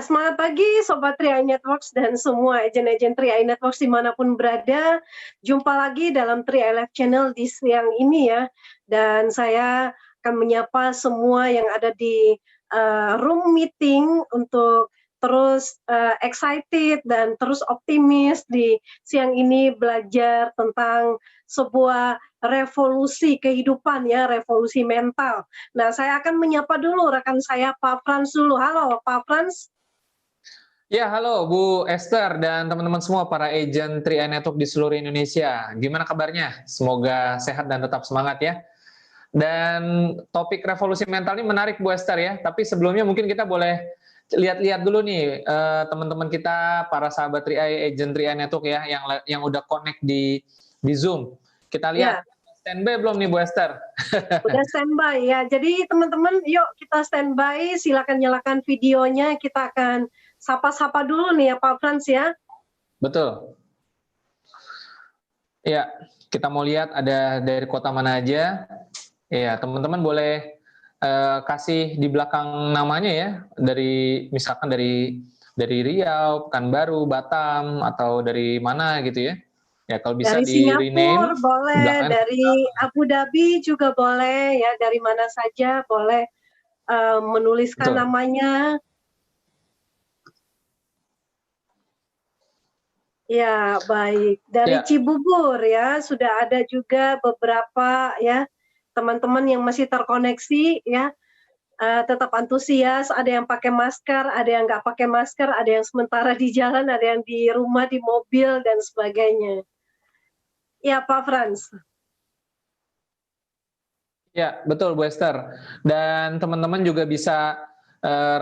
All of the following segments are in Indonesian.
Semangat pagi Sobat 3i Networks dan semua agen-agen 3i Networks dimanapun berada. Jumpa lagi dalam 3i Live Channel di siang ini ya. Dan saya akan menyapa semua yang ada di room meeting untuk terus excited dan terus optimis di siang ini belajar tentang sebuah revolusi kehidupan ya, revolusi mental. Nah, saya akan menyapa dulu rekan saya Pak Frans dulu. Halo Pak Frans. Ya, halo Bu Esther dan teman-teman semua para agent 3i Network di seluruh Indonesia. Gimana kabarnya? Semoga sehat dan tetap semangat ya. Dan topik revolusi mental ini menarik Bu Esther ya. Tapi sebelumnya mungkin kita boleh lihat-lihat dulu nih teman-teman kita, para sahabat 3i, agent 3i Network ya, yang udah connect di Zoom. Kita lihat. Ya. Standby belum nih Bu Esther? Udah standby ya. Jadi teman-teman yuk kita standby, silakan nyalakan videonya, kita akan sapa-sapa dulu nih ya Pak Frans ya. Betul. Ya, kita mau lihat ada dari kota mana aja. Ya, teman-teman boleh kasih di belakang namanya ya, misalkan dari Riau, Pekanbaru, Batam, atau dari mana gitu ya. Ya, kalau bisa dari di Singapura rename, boleh, dari Abu Dhabi juga boleh ya, dari mana saja boleh menuliskan betul. Namanya. Ya, baik. Dari Cibubur ya, sudah ada juga beberapa ya teman-teman yang masih terkoneksi ya. Tetap antusias, ada yang pakai masker, ada yang nggak pakai masker, ada yang sementara di jalan, ada yang di rumah, di mobil, dan sebagainya. Ya, Pak Frans. Ya, betul Bu Esther. Dan teman-teman juga bisa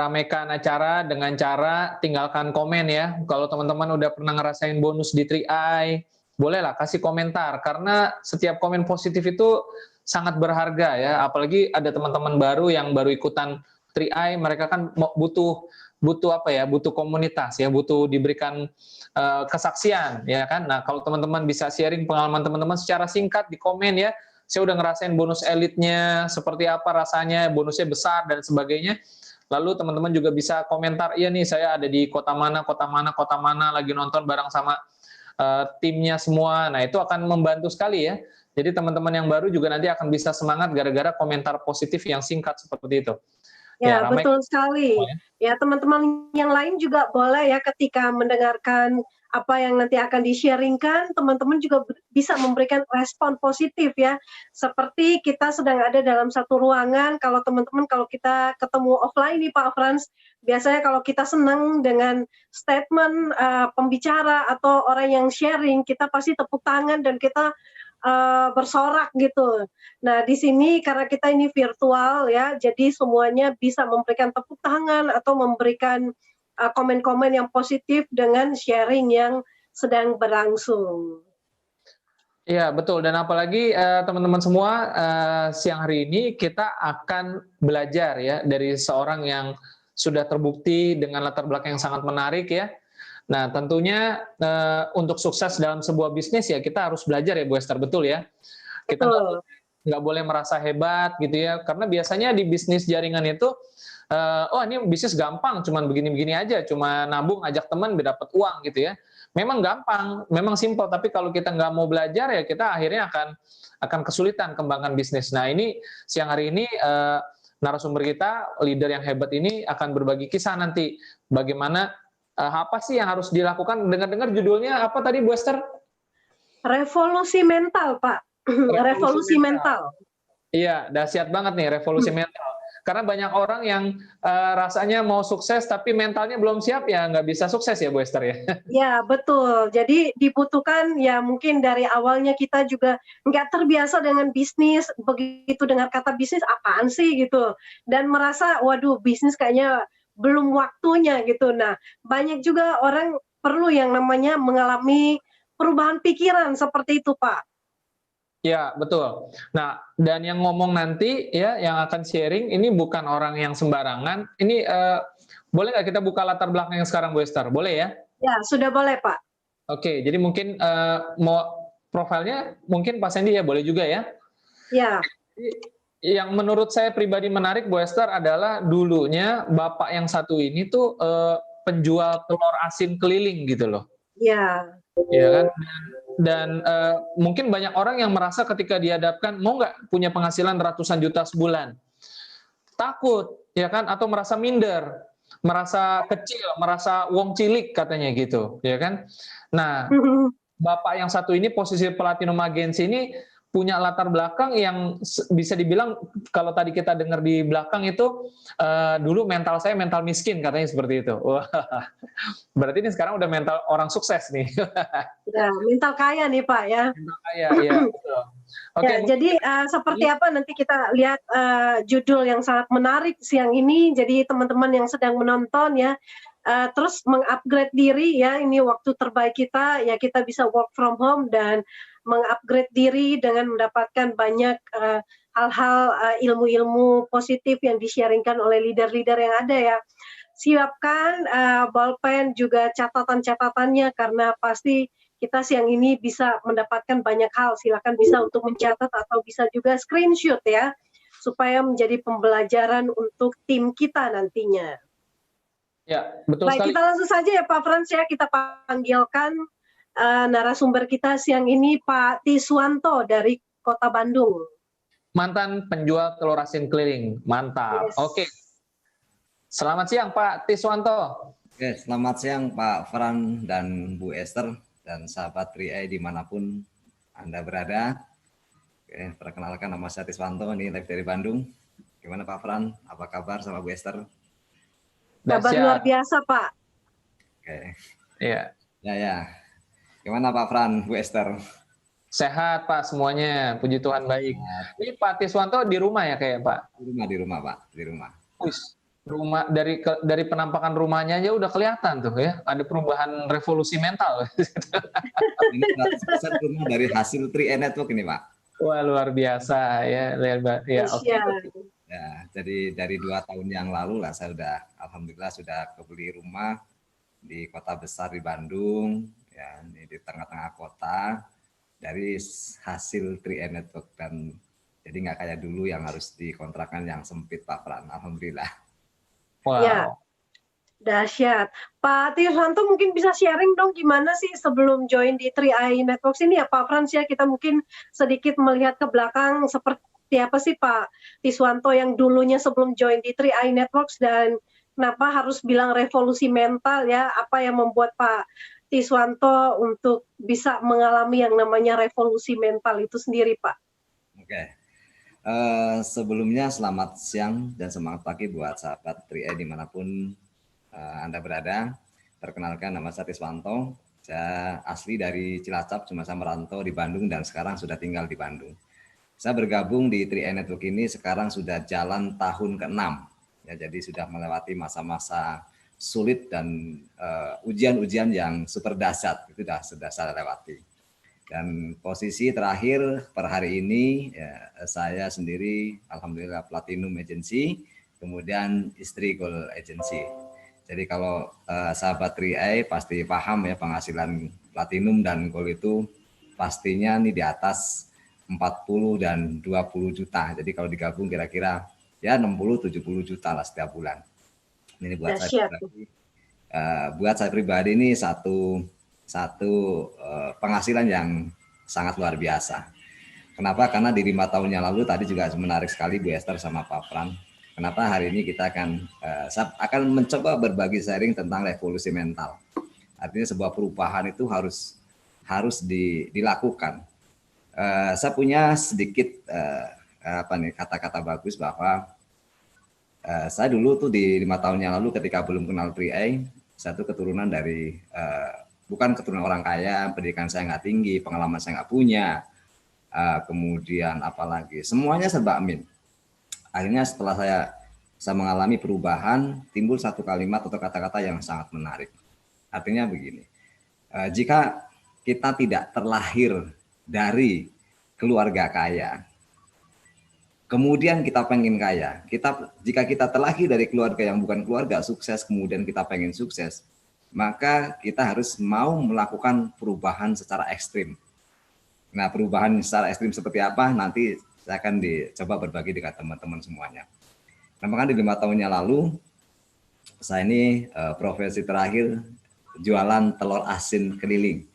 ramekan acara dengan cara tinggalkan komen ya. Kalau teman-teman udah pernah ngerasain bonus di 3i, bolehlah kasih komentar. Karena setiap komen positif itu sangat berharga ya. Apalagi ada teman-teman baru yang baru ikutan 3i, mereka kan butuh apa ya, butuh komunitas ya, butuh diberikan kesaksian ya kan. Nah, kalau teman-teman bisa sharing pengalaman teman-teman secara singkat di komen ya, saya udah ngerasain bonus elitnya, seperti apa rasanya, bonusnya besar dan sebagainya. Lalu teman-teman juga bisa komentar, iya nih saya ada di kota mana, lagi nonton bareng sama timnya semua. Nah, itu akan membantu sekali ya. Jadi teman-teman yang baru juga nanti akan bisa semangat gara-gara komentar positif yang singkat seperti itu. Ya, betul sekali. Ya, teman-teman yang lain juga boleh ya ketika mendengarkan apa yang nanti akan di-sharingkan, teman-teman juga bisa memberikan respon positif ya. Seperti kita sedang ada dalam satu ruangan, kalau teman-teman kalau kita ketemu offline nih Pak Frans, biasanya kalau kita senang dengan statement pembicara atau orang yang sharing, kita pasti tepuk tangan dan kita bersorak gitu. Nah, di sini karena kita ini virtual ya, jadi semuanya bisa memberikan tepuk tangan atau memberikan komen-komen yang positif dengan sharing yang sedang berlangsung. Iya, betul. Dan apalagi teman-teman semua, siang hari ini kita akan belajar ya dari seorang yang sudah terbukti dengan latar belakang yang sangat menarik ya. Nah, tentunya untuk sukses dalam sebuah bisnis ya kita harus belajar ya Bu Esther, betul ya? Kita nggak boleh merasa hebat gitu ya, karena biasanya di bisnis jaringan itu, oh ini bisnis gampang, cuman begini-begini aja, cuma nabung, ajak teman, dapat uang gitu ya. Memang gampang, memang simpel, tapi kalau kita nggak mau belajar ya kita akhirnya akan kesulitan kembangkan bisnis. Nah, ini siang hari ini narasumber kita, leader yang hebat ini akan berbagi kisah nanti bagaimana apa sih yang harus dilakukan. Dengar-dengar judulnya apa tadi Bu Esther? Revolusi mental Pak. Revolusi mental. Iya, dahsyat banget nih revolusi mental. Karena banyak orang yang rasanya mau sukses tapi mentalnya belum siap, ya nggak bisa sukses ya Bu Esther ya. Ya, betul. Jadi dibutuhkan ya mungkin dari awalnya kita juga nggak terbiasa dengan bisnis, begitu dengar kata bisnis apaan sih gitu. Dan merasa waduh bisnis kayaknya belum waktunya gitu. Nah, banyak juga orang perlu yang namanya mengalami perubahan pikiran seperti itu Pak. Ya, betul. Nah, dan yang ngomong nanti ya, yang akan sharing ini bukan orang yang sembarangan. Ini boleh nggak kita buka latar belakang yang sekarang Bu Esther? Boleh ya? Ya, sudah boleh Pak. Oke, jadi mungkin mau profilnya mungkin Pak Sandy ya, boleh juga ya? Ya. Yang menurut saya pribadi menarik Bu Esther adalah dulunya bapak yang satu ini tuh penjual telur asin keliling gitu loh. Ya. Ya kan? Dan mungkin banyak orang yang merasa ketika dihadapkan mau nggak punya penghasilan ratusan juta sebulan, takut, ya kan? Atau merasa minder, merasa kecil, merasa wong cilik katanya gitu, ya kan? Nah, Bapak yang satu ini posisi Platinum Agency ini punya latar belakang yang bisa dibilang kalau tadi kita dengar di belakang itu dulu mental saya mental miskin katanya seperti itu. Wah, berarti ini sekarang udah mental orang sukses nih. Ya, mental kaya nih Pak ya. Mental kaya, ya betul. Oke, Ya, jadi seperti apa nanti kita lihat judul yang sangat menarik siang ini. Jadi teman-teman yang sedang menonton ya, terus mengupgrade diri ya. Ini waktu terbaik kita ya, kita bisa work from home dan mengupgrade diri dengan mendapatkan banyak hal-hal ilmu-ilmu positif yang di-sharingkan oleh leader-leader yang ada ya. Siapkan bolpen juga catatan-catatannya karena pasti kita siang ini bisa mendapatkan banyak hal. Silakan bisa untuk mencatat atau bisa juga screenshot ya, supaya menjadi pembelajaran untuk tim kita nantinya. Ya, betul Baik, sekali. kita langsung saja ya Pak Frans ya, kita panggilkan narasumber kita siang ini Pak Tiswanto dari Kota Bandung. Mantan penjual telur asin keliling, mantap. Yes. Oke, selamat siang Pak Tiswanto. Oke, selamat siang Pak Fran dan Bu Esther dan sahabat 3i dimanapun Anda berada. Oke, perkenalkan nama saya Tiswanto, ini live dari Bandung. Gimana Pak Fran? Apa kabar sama Bu Esther? Kabar luar biasa Pak. Oke. Iya. Ya. Gimana Pak Fran, Bu Esther? Sehat Pak semuanya, puji Tuhan baik. Ini Pak Tiswanto di rumah ya kayak Pak? Di rumah Pak, di rumah. Rumah dari penampakan rumahnya aja udah kelihatan tuh ya, ada perubahan revolusi mental. Ini rumah dari hasil 3i Network ini Pak. Wah luar biasa ya, ya. Okay. Ya, jadi dari 2 tahun yang lalu lah saya alhamdulillah sudah kebeli rumah di kota besar di Bandung, ya ini di tengah-tengah kota dari hasil 3i Network dan jadi nggak kayak dulu yang harus dikontrakan yang sempit Pak Pran, alhamdulillah. Wow. Ya, dahsyat. Pak Tiswanto mungkin bisa sharing dong gimana sih sebelum join di 3i Networks ini ya Pak Frans ya, kita mungkin sedikit melihat ke belakang seperti apa sih Pak Tiswanto yang dulunya sebelum join di 3i Networks dan kenapa harus bilang revolusi mental ya, apa yang membuat Pak Tiswanto untuk bisa mengalami yang namanya revolusi mental itu sendiri Pak. Oke. Sebelumnya selamat siang dan semangat pagi buat sahabat 3i dimanapun Anda berada. Perkenalkan nama saya Tiswanto, saya asli dari Cilacap, cuma saya merantau di Bandung dan sekarang sudah tinggal di Bandung. Saya bergabung di 3i Network ini sekarang sudah jalan tahun ke-6, ya, jadi sudah melewati masa-masa sulit dan ujian-ujian yang super dahsyat, itu sudah saya lewati. Dan posisi terakhir per hari ini ya, saya sendiri alhamdulillah Platinum Agency, kemudian istri Gold Agency. Jadi kalau sahabat 3i pasti paham ya penghasilan Platinum dan Gold itu pastinya nih di atas 40 dan 20 juta. Jadi kalau digabung kira-kira ya 60-70 juta lah setiap bulan. Ini buat saya pribadi ini satu penghasilan yang sangat luar biasa. Kenapa? Karena di 5 tahun yang lalu tadi juga menarik sekali Bu Esther sama Pak Fran. Kenapa hari ini kita akan mencoba berbagi sharing tentang revolusi mental. Artinya sebuah perubahan itu harus dilakukan. Saya punya sedikit kata-kata bagus bahwa saya dulu tuh di 5 tahun yang lalu ketika belum kenal 3i, saya tuh keturunan dari bukan keturunan orang kaya, pendidikan saya nggak tinggi, pengalaman saya nggak punya, kemudian apalagi semuanya serba amin. Akhirnya setelah saya mengalami perubahan, timbul satu kalimat atau kata-kata yang sangat menarik. Artinya begini, jika kita tidak terlahir dari keluarga kaya, kemudian kita pengen kaya, jika kita terlahir dari keluarga yang bukan keluarga sukses, kemudian kita pengen sukses, maka kita harus mau melakukan perubahan secara ekstrim. Nah, perubahan secara ekstrim seperti apa nanti saya akan dicoba berbagi dengan teman-teman semuanya. Nah, makanya di 5 tahun yang lalu saya ini profesi terakhir jualan telur asin keliling.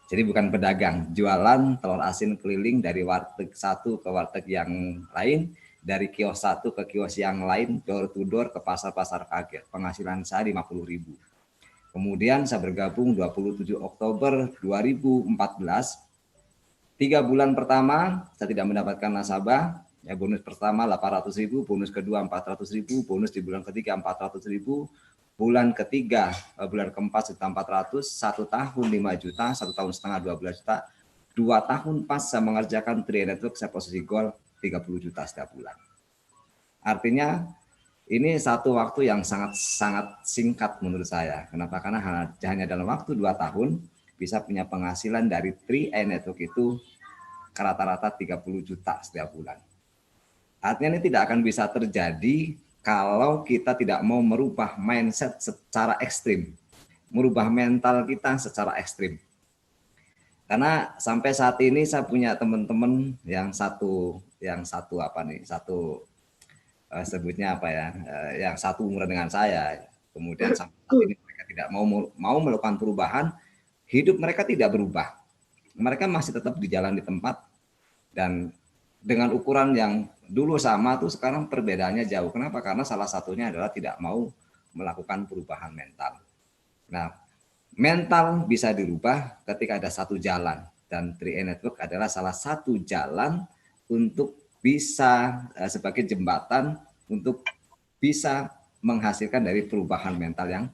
Jadi bukan pedagang, jualan telur asin keliling dari warteg satu ke warteg yang lain, dari kios satu ke kios yang lain, door to door ke pasar-pasar kaget. Penghasilan saya 50.000. Kemudian saya bergabung 27 Oktober 2014. 3 bulan pertama saya tidak mendapatkan nasabah. Ya, bonus pertama 800.000, bonus kedua 400.000, bonus di bulan ketiga 400.000. Bulan ketiga, bulan keempat sekitar 400, 1 tahun 5 juta, 1 tahun setengah 12 juta, 2 tahun pas saya mengerjakan 3 network, saya posisi goal 30 juta setiap bulan. Artinya ini satu waktu yang sangat singkat menurut saya. Kenapa? Karena hanya dalam waktu 2 tahun bisa punya penghasilan dari 3i network itu rata-rata 30 juta setiap bulan. Artinya ini tidak akan bisa terjadi kalau kita tidak mau merubah mindset secara ekstrim, merubah mental kita secara ekstrim. Karena sampai saat ini saya punya teman-teman yang satu sebutnya apa ya, yang satu umuran dengan saya. Kemudian sampai saat ini mereka tidak mau melakukan perubahan, hidup mereka tidak berubah. Mereka masih tetap di jalan di tempat dan dengan ukuran yang dulu sama tuh sekarang perbedaannya jauh. Kenapa? Karena salah satunya adalah tidak mau melakukan perubahan mental. Nah, mental bisa dirubah ketika ada satu jalan dan 3i Network adalah salah satu jalan untuk bisa sebagai jembatan untuk bisa menghasilkan dari perubahan mental yang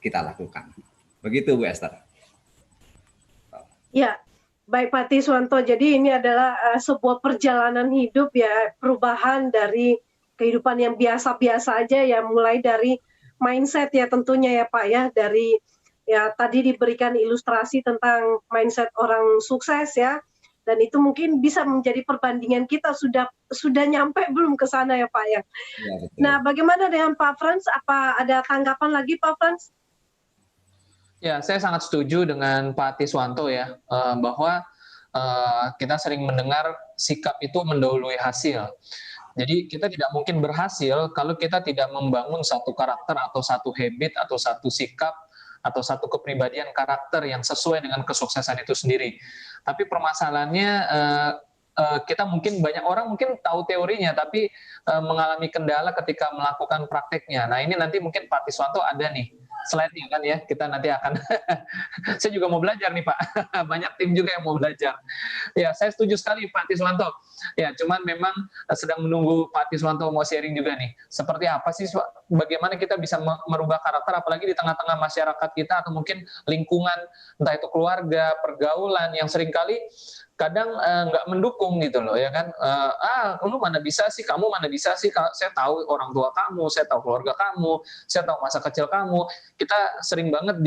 kita lakukan. Begitu Bu Esther. Ya, baik Pak Tiswanto. Jadi ini adalah sebuah perjalanan hidup ya, perubahan dari kehidupan yang biasa-biasa aja ya, mulai dari mindset ya tentunya ya Pak ya, dari ya tadi diberikan ilustrasi tentang mindset orang sukses ya, dan itu mungkin bisa menjadi perbandingan kita sudah nyampe belum ke sana ya Pak ya. Ya, betul. Nah, bagaimana dengan Pak Frans? Apa ada tanggapan lagi Pak Frans? Ya, saya sangat setuju dengan Pak Tiswanto ya, bahwa kita sering mendengar sikap itu mendahului hasil. Jadi kita tidak mungkin berhasil kalau kita tidak membangun satu karakter atau satu habit atau satu sikap atau satu kepribadian karakter yang sesuai dengan kesuksesan itu sendiri. Tapi permasalahannya kita mungkin banyak orang mungkin tahu teorinya tapi mengalami kendala ketika melakukan prakteknya. Nah ini nanti mungkin Pak Tiswanto ada nih slide-nya kan ya, kita nanti akan saya juga mau belajar nih Pak, banyak tim juga yang mau belajar. Ya, saya setuju sekali Pak Tiswanto. Ya, cuman memang sedang menunggu Pak Tiswanto mau sharing juga nih. Seperti apa sih, bagaimana kita bisa merubah karakter, apalagi di tengah-tengah masyarakat kita atau mungkin lingkungan, entah itu keluarga, pergaulan, yang seringkali kadang nggak mendukung gitu loh ya kan, lu mana bisa sih, kamu mana bisa sih, saya tahu orang tua kamu, saya tahu keluarga kamu, saya tahu masa kecil kamu. Kita sering banget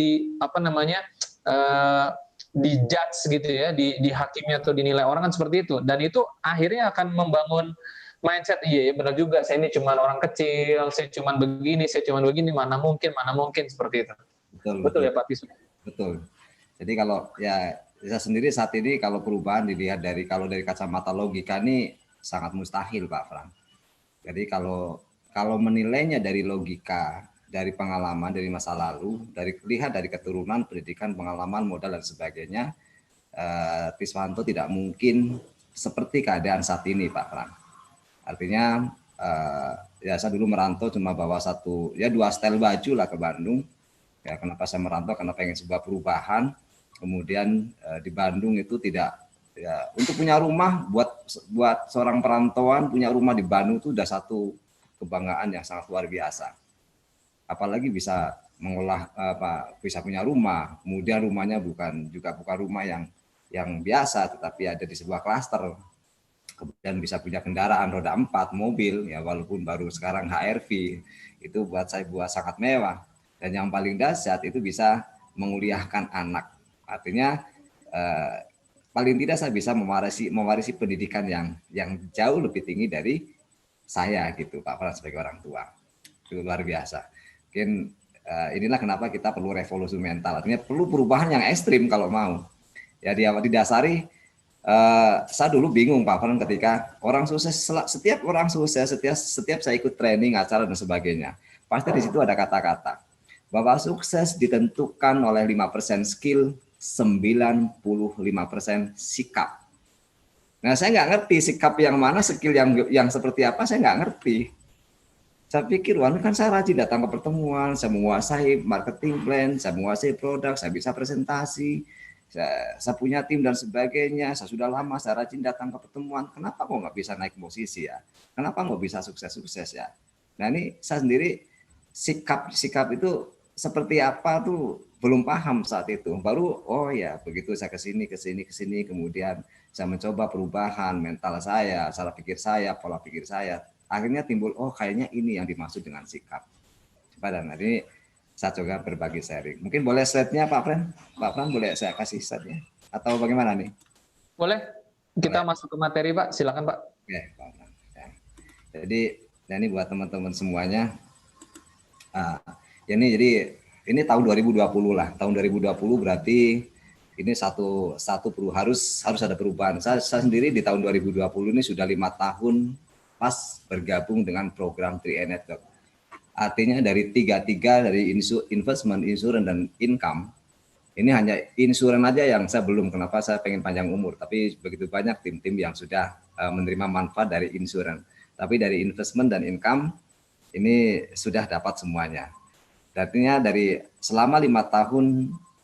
dijudge gitu ya, dihakimi atau dinilai orang kan seperti itu, dan itu akhirnya akan membangun mindset, iya ya benar juga, saya ini cuma orang kecil, saya cuma begini, mana mungkin seperti itu. Betul ya Pak Tisu? Betul. Jadi kalau ya saya sendiri saat ini kalau perubahan dilihat dari kacamata logika ini sangat mustahil Pak Fran. Jadi kalau menilainya dari logika, dari pengalaman, dari masa lalu, lihat dari keturunan, pendidikan, pengalaman, modal dan sebagainya, Tiswanto tidak mungkin seperti keadaan saat ini Pak Fran. Artinya ya saya dulu merantau cuma bawa 2 style baju lah ke Bandung. Ya kenapa saya merantau? Karena pengen sebuah perubahan. Kemudian di Bandung itu tidak ya, untuk punya rumah buat seorang perantauan punya rumah di Bandung itu sudah satu kebanggaan yang sangat luar biasa. Apalagi bisa mengolah bisa punya rumah, kemudian rumahnya bukan rumah yang biasa tetapi ada di sebuah klaster. Kemudian bisa punya kendaraan roda 4, mobil ya walaupun baru sekarang HRV, itu buat saya sangat mewah. Dan yang paling dahsyat itu bisa menguliahkan anak. Artinya paling tidak saya bisa mewarisi pendidikan yang jauh lebih tinggi dari saya gitu Pak Fran sebagai orang tua. Itu luar biasa. Mungkin inilah kenapa kita perlu revolusi mental. Artinya perlu perubahan yang ekstrim kalau mau. Ya didasari saya dulu bingung Pak Fran ketika orang sukses, setiap orang sukses, setiap saya ikut training, acara dan sebagainya, pasti di situ ada kata-kata bahwa sukses ditentukan oleh 5% skill, 95% sikap. Nah, saya nggak ngerti sikap yang mana, skill yang seperti apa, saya nggak ngerti. Saya pikir, wah, kan saya rajin datang ke pertemuan, saya menguasai marketing plan, saya menguasai produk, saya bisa presentasi, saya punya tim dan sebagainya, saya sudah lama, saya rajin datang ke pertemuan, kenapa kok nggak bisa naik posisi ya? Kenapa nggak bisa sukses-sukses ya? Nah, ini saya sendiri sikap itu seperti apa tuh belum paham saat itu. Baru oh ya begitu saya kesini, kemudian saya mencoba perubahan mental saya, cara pikir saya, pola pikir saya. Akhirnya timbul oh kayaknya ini yang dimaksud dengan sikap. Dan hari ini saya coba berbagi sharing. Mungkin boleh slide-nya Pak Fran? Pak Fran boleh saya kasih slide-nya? Atau bagaimana nih? Boleh. Kita masuk ke materi Pak. Silakan Pak. Oke, Pak Fran. Ya. Jadi ini buat teman-teman semuanya. Jadi ini tahun 2020 lah. Tahun 2020 berarti ini satu harus ada perubahan. Saya sendiri di tahun 2020 ini sudah 5 tahun pas bergabung dengan program 3i Network. Artinya dari dari investment, insurance, dan income. Ini hanya insurance aja yang saya belum. Kenapa saya pengen panjang umur. Tapi begitu banyak tim-tim yang sudah menerima manfaat dari insurance. Tapi dari investment dan income ini sudah dapat semuanya. Artinya dari selama 5 tahun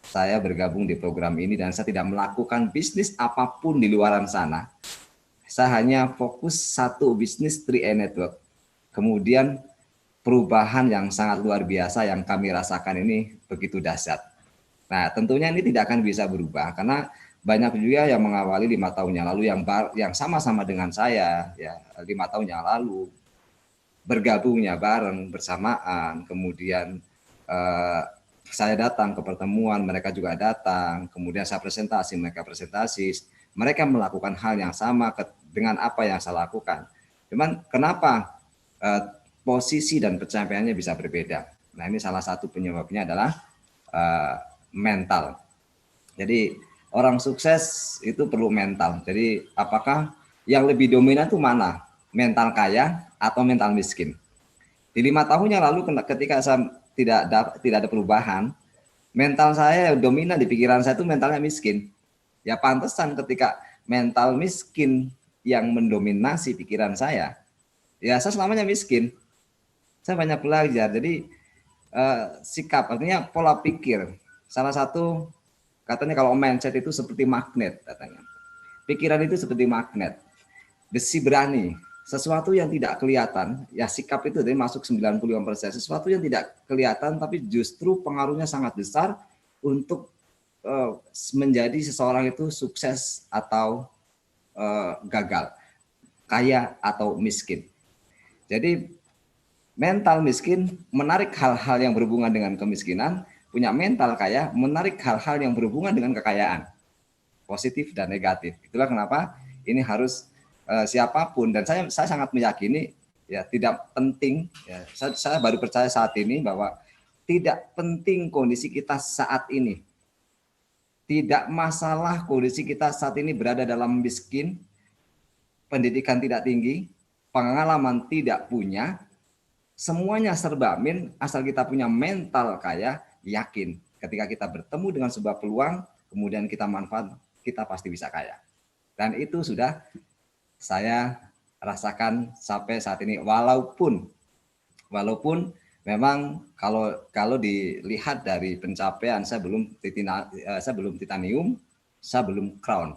saya bergabung di program ini dan saya tidak melakukan bisnis apapun di luaran sana. Saya hanya fokus satu bisnis 3i Network. Kemudian perubahan yang sangat luar biasa yang kami rasakan ini begitu dahsyat. Nah, tentunya ini tidak akan bisa berubah karena banyak juga yang mengawali 5 tahun yang lalu yang sama-sama dengan saya ya 5 tahun yang lalu bergabungnya bareng bersamaan, kemudian saya datang ke pertemuan, mereka juga datang, kemudian saya presentasi, mereka presentasi, mereka melakukan hal yang sama dengan apa yang saya lakukan. Cuman kenapa posisi dan pencapaiannya bisa berbeda? Nah, ini salah satu penyebabnya adalah mental. Jadi orang sukses itu perlu mental. Jadi apakah yang lebih dominan itu mana? Mental kaya atau mental miskin? Di 5 tahun yang lalu ketika saya tidak ada perubahan, mental saya dominan di pikiran saya itu mentalnya miskin. Ya pantesan ketika mental miskin yang mendominasi pikiran saya, ya saya selamanya miskin. Saya banyak belajar. Jadi sikap artinya pola pikir. Salah satu katanya kalau mindset itu seperti magnet katanya. Pikiran itu seperti magnet. Besi berani. Sesuatu yang tidak kelihatan, ya sikap itu tadi masuk 95%. Sesuatu yang tidak kelihatan tapi justru pengaruhnya sangat besar untuk menjadi seseorang itu sukses atau gagal, kaya atau miskin. Jadi mental miskin menarik hal-hal yang berhubungan dengan kemiskinan, punya mental kaya menarik hal-hal yang berhubungan dengan kekayaan, positif dan negatif. Itulah kenapa ini harus siapapun, dan saya sangat meyakini ya tidak penting ya, saya baru percaya saat ini bahwa tidak penting kondisi kita saat ini, tidak masalah kondisi kita saat ini berada dalam miskin, pendidikan tidak tinggi, pengalaman tidak punya, semuanya serba amin asal kita punya mental kaya. Yakin ketika kita bertemu dengan sebuah peluang kemudian kita manfaat, kita pasti bisa kaya. Dan itu sudah saya rasakan sampai saat ini, walaupun memang kalau dilihat dari pencapaian saya belum titanium, saya belum crown,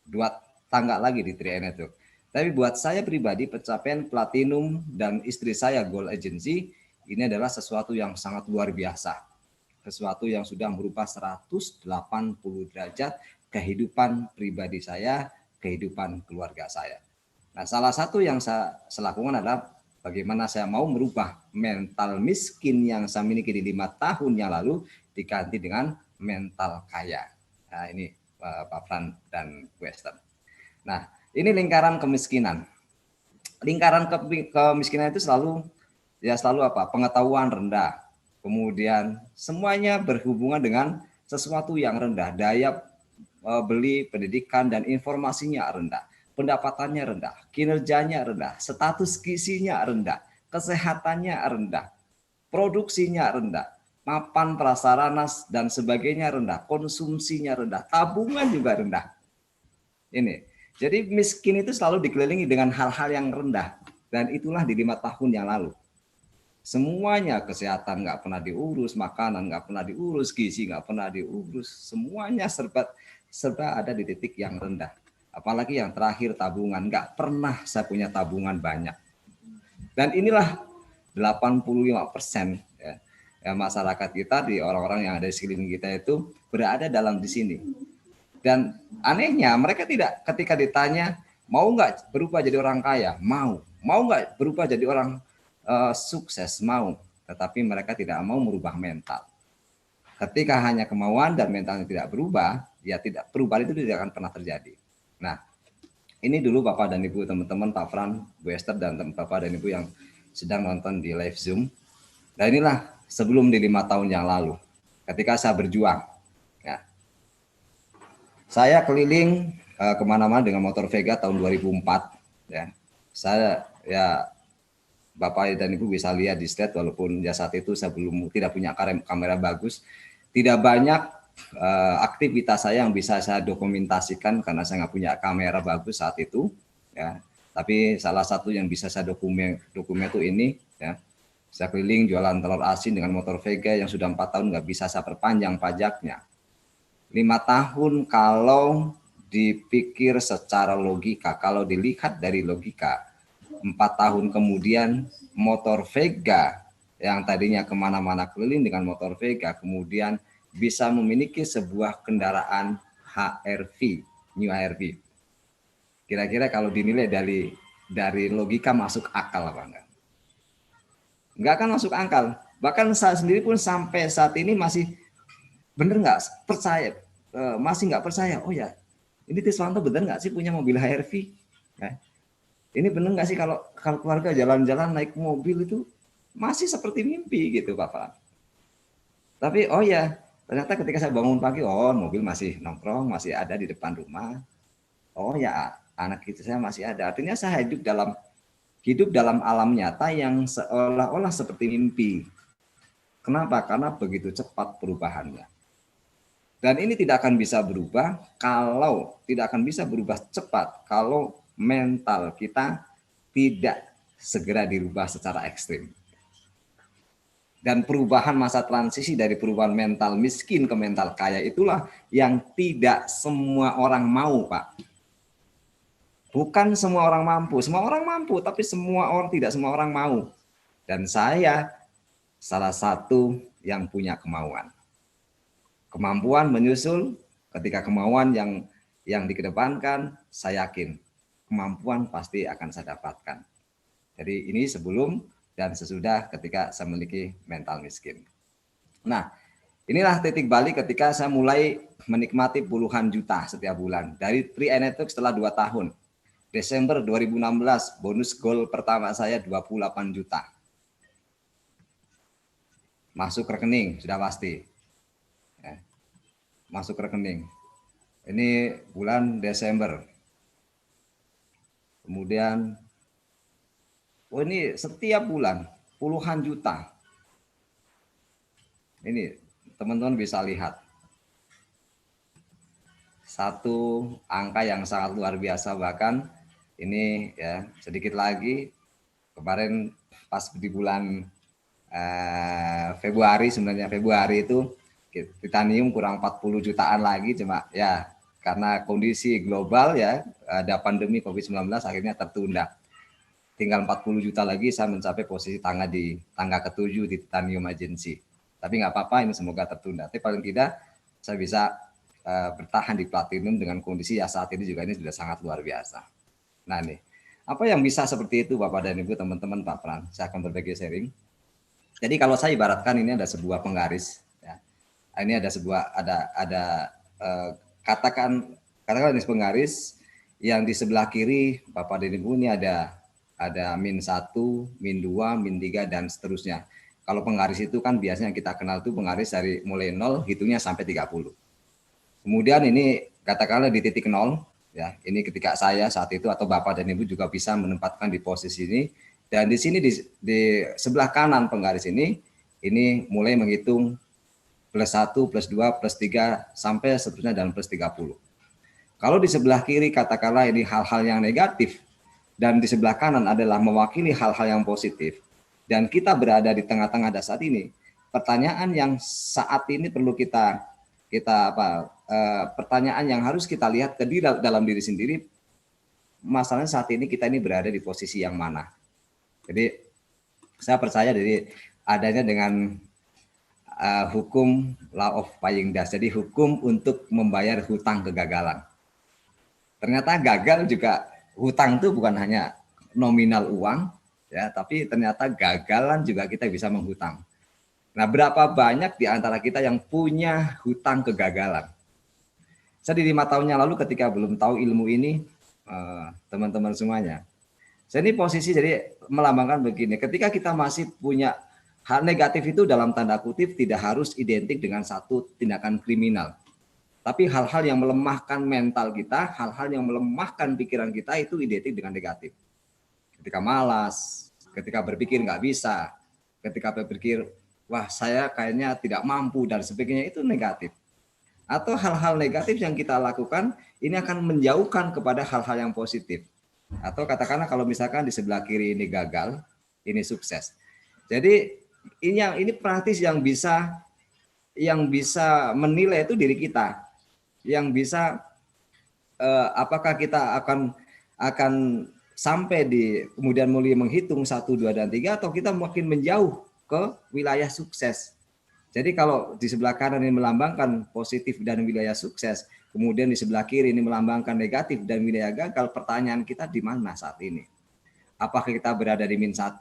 2 tangga lagi di 3i Network. Tapi buat saya pribadi pencapaian platinum dan istri saya gold agency ini adalah sesuatu yang sangat luar biasa, sesuatu yang sudah merubah 180 derajat kehidupan pribadi saya, kehidupan keluarga saya. Nah, salah satu yang saya lakukan adalah bagaimana saya mau merubah mental miskin yang saya miliki di 5 tahun yang lalu diganti dengan mental kaya. Nah, ini Pak Fran dan Western. Nah, ini lingkaran kemiskinan. Lingkaran kemiskinan itu selalu apa? Pengetahuan rendah. Kemudian semuanya berhubungan dengan sesuatu yang rendah, daya beli, pendidikan dan informasinya rendah, pendapatannya rendah, kinerjanya rendah, status gizinya rendah, kesehatannya rendah. produksinya rendah, mapan prasarana dan sebagainya rendah, konsumsinya rendah, tabungan juga rendah. Ini, jadi miskin itu selalu dikelilingi dengan hal-hal yang rendah, dan itulah di 5 tahun yang lalu. Semuanya, kesehatan nggak pernah diurus, makanan nggak pernah diurus, gizi nggak pernah diurus, semuanya serba ada di titik yang rendah. Apalagi yang terakhir tabungan, nggak pernah saya punya tabungan banyak. Dan inilah 85% ya, masyarakat kita, di orang-orang yang ada di sekeliling kita itu berada dalam di sini. Dan anehnya mereka tidak, ketika ditanya mau nggak berubah jadi orang kaya, mau nggak berubah jadi orang sukses, mau, tetapi mereka tidak mau merubah mental. Ketika hanya kemauan dan mentalnya tidak berubah, ya tidak, perubahan itu tidak akan pernah terjadi. Nah, ini dulu Bapak dan Ibu, teman-teman, Pak Fran, Bu Esther, dan Bapak dan Ibu yang sedang nonton di live Zoom. Dan inilah sebelum di 5 tahun yang lalu, ketika saya berjuang. Ya, saya keliling kemana-mana dengan motor Vega tahun 2004. Ya, saya, ya, Bapak dan Ibu bisa lihat di slide, walaupun ya saat itu saya tidak punya kamera bagus, tidak banyak aktivitas saya yang bisa saya dokumentasikan karena saya nggak punya kamera bagus saat itu, ya. Tapi salah satu yang bisa saya dokumen itu ini, ya, saya keliling jualan telur asin dengan motor Vega yang sudah 4 tahun nggak bisa saya perpanjang pajaknya. 5 tahun kalau dipikir secara logika, kalau dilihat dari logika, 4 tahun kemudian motor Vega yang tadinya kemana-mana keliling dengan motor Vega, kemudian bisa memiliki sebuah kendaraan HR-V, new HR-V. Kira-kira kalau dinilai dari logika masuk akal apa enggak? Enggak akan masuk akal. Bahkan saya sendiri pun sampai saat ini masih bener nggak percaya, masih nggak percaya. Oh ya, ini Tiswanto bener nggak sih punya mobil HR-V? Ya. Ini bener nggak sih kalau keluarga jalan-jalan naik mobil itu masih seperti mimpi gitu Bapak. Tapi oh ya, ternyata ketika saya bangun pagi, oh mobil masih nongkrong, masih ada di depan rumah. Oh ya, anak itu saya masih ada. Artinya saya hidup dalam alam nyata yang seolah-olah seperti mimpi. Kenapa? Karena begitu cepat perubahannya. Dan ini tidak akan bisa berubah cepat kalau mental kita tidak segera dirubah secara ekstrim. Dan perubahan masa transisi dari perubahan mental miskin ke mental kaya itulah yang tidak semua orang mau, Pak. Bukan semua orang mampu, tapi tidak semua orang mau. Dan saya salah satu yang punya kemauan. Kemampuan menyusul, ketika kemauan yang dikedepankan, saya yakin kemampuan pasti akan saya dapatkan. Jadi ini sebelum dan sesudah ketika saya memiliki mental miskin. Nah, inilah titik balik ketika saya mulai menikmati puluhan juta setiap bulan. Dari 3i Network setelah 2 tahun. Desember 2016, bonus goal pertama saya 28 juta. Masuk rekening, sudah pasti. Ya. Masuk rekening. Ini bulan Desember. Kemudian oh ini setiap bulan puluhan juta. Ini teman-teman bisa lihat. Satu angka yang sangat luar biasa, bahkan ini ya sedikit lagi kemarin pas di bulan Februari, sebenarnya Februari itu titanium kurang 40 jutaan lagi, cuma ya karena kondisi global ya ada pandemi COVID-19 akhirnya tertunda. Tinggal 40 juta lagi saya mencapai posisi tangga ke-7 di Titanium Agency. Tapi nggak apa-apa, ini semoga tertunda. Tapi paling tidak saya bisa bertahan di platinum dengan kondisi ya saat ini juga ini sudah sangat luar biasa. Nah nih, apa yang bisa seperti itu Bapak dan Ibu, teman-teman, Pak Pran? Saya akan berbagi sharing. Jadi kalau saya ibaratkan ini ada sebuah penggaris. Ya. Ini ada katakan ini penggaris yang di sebelah kiri Bapak dan Ibu ini ada -1, -2, -3, dan seterusnya. Kalau penggaris itu kan biasanya kita kenal itu penggaris dari mulai 0, hitungnya sampai 30. Kemudian ini katakanlah di titik 0, ya, ini ketika saya saat itu atau Bapak dan Ibu juga bisa menempatkan di posisi ini. Dan di sini di sebelah kanan penggaris ini ini mulai menghitung plus 1, plus 2, plus 3, sampai seterusnya dan plus 30. Kalau di sebelah kiri katakanlah ini hal-hal yang negatif, dan di sebelah kanan adalah mewakili hal-hal yang positif, dan kita berada di tengah-tengah saat ini, pertanyaan yang saat ini perlu pertanyaan yang harus kita lihat ke dalam diri sendiri, masalahnya saat ini kita ini berada di posisi yang mana. Jadi saya percaya dari adanya dengan hukum law of paying das, jadi hukum untuk membayar hutang kegagalan. Ternyata gagal juga, hutang itu bukan hanya nominal uang, ya, tapi ternyata gagalan juga kita bisa menghutang. Nah, berapa banyak di antara kita yang punya hutang kegagalan? Saya di 5 tahun yang lalu ketika belum tahu ilmu ini, teman-teman semuanya, saya ini posisi jadi melambangkan begini, ketika kita masih punya hal negatif itu dalam tanda kutip tidak harus identik dengan satu tindakan kriminal. Tapi hal-hal yang melemahkan mental kita, hal-hal yang melemahkan pikiran kita itu identik dengan negatif. Ketika malas, ketika berpikir nggak bisa, ketika berpikir, wah saya kayaknya tidak mampu dan sebagainya, itu negatif. Atau hal-hal negatif yang kita lakukan ini akan menjauhkan kepada hal-hal yang positif. Atau katakanlah kalau misalkan di sebelah kiri ini gagal, ini sukses. Jadi ini praktis yang bisa menilai itu diri kita, yang bisa apakah kita akan sampai di kemudian mulai menghitung 1, 2, dan 3, atau kita makin menjauh ke wilayah sukses. Jadi kalau di sebelah kanan ini melambangkan positif dan wilayah sukses, kemudian di sebelah kiri ini melambangkan negatif dan wilayah gagal, pertanyaan kita di mana saat ini? Apakah kita berada di min 1,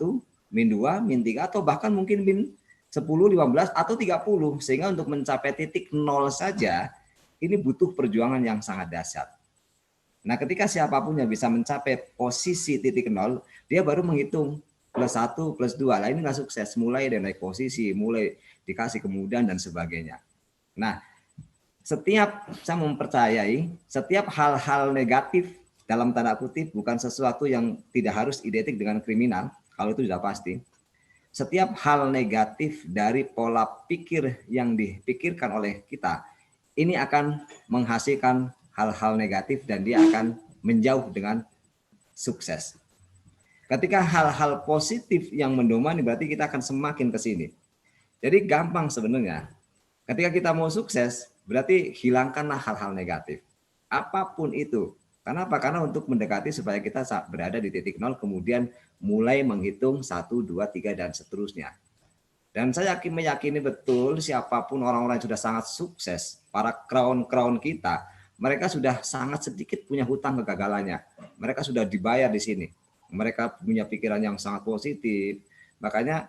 min 2, min 3, atau bahkan mungkin min 10, 15, atau 30, sehingga untuk mencapai titik 0 saja, ini butuh perjuangan yang sangat dahsyat. Nah, ketika siapapun yang bisa mencapai posisi titik 0, dia baru menghitung plus 1, plus 2. Lah ini nggak sukses, mulai dari naik posisi, mulai dikasih kemudahan dan sebagainya. Nah, saya mempercayai setiap hal-hal negatif dalam tanda kutip bukan sesuatu yang tidak harus identik dengan kriminal, kalau itu sudah pasti. Setiap hal negatif dari pola pikir yang dipikirkan oleh kita, ini akan menghasilkan hal-hal negatif dan dia akan menjauh dengan sukses. Ketika hal-hal positif yang mendomani, berarti kita akan semakin ke sini. Jadi gampang sebenarnya. Ketika kita mau sukses, berarti hilangkanlah hal-hal negatif. Apapun itu. Kenapa? Karena untuk mendekati supaya kita berada di titik 0, kemudian mulai menghitung 1, 2, 3, dan seterusnya. Dan saya meyakini betul siapapun orang-orang yang sudah sangat sukses, para crown-crown kita, mereka sudah sangat sedikit punya hutang kegagalannya. Mereka sudah dibayar di sini. Mereka punya pikiran yang sangat positif. Makanya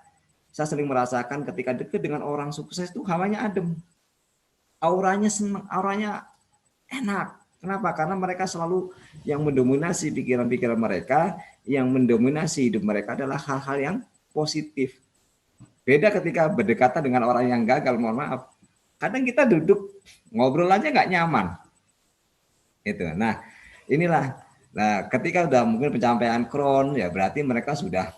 saya sering merasakan ketika dekat dengan orang sukses itu hawanya adem. Auranya senang, auranya enak. Kenapa? Karena mereka selalu yang mendominasi pikiran-pikiran mereka, yang mendominasi hidup mereka adalah hal-hal yang positif. Beda ketika berdekatan dengan orang yang gagal, mohon maaf. Kadang kita duduk ngobrol aja nggak nyaman. Itu. Nah, inilah. Nah, ketika udah mungkin pencapaian crown, ya berarti mereka sudah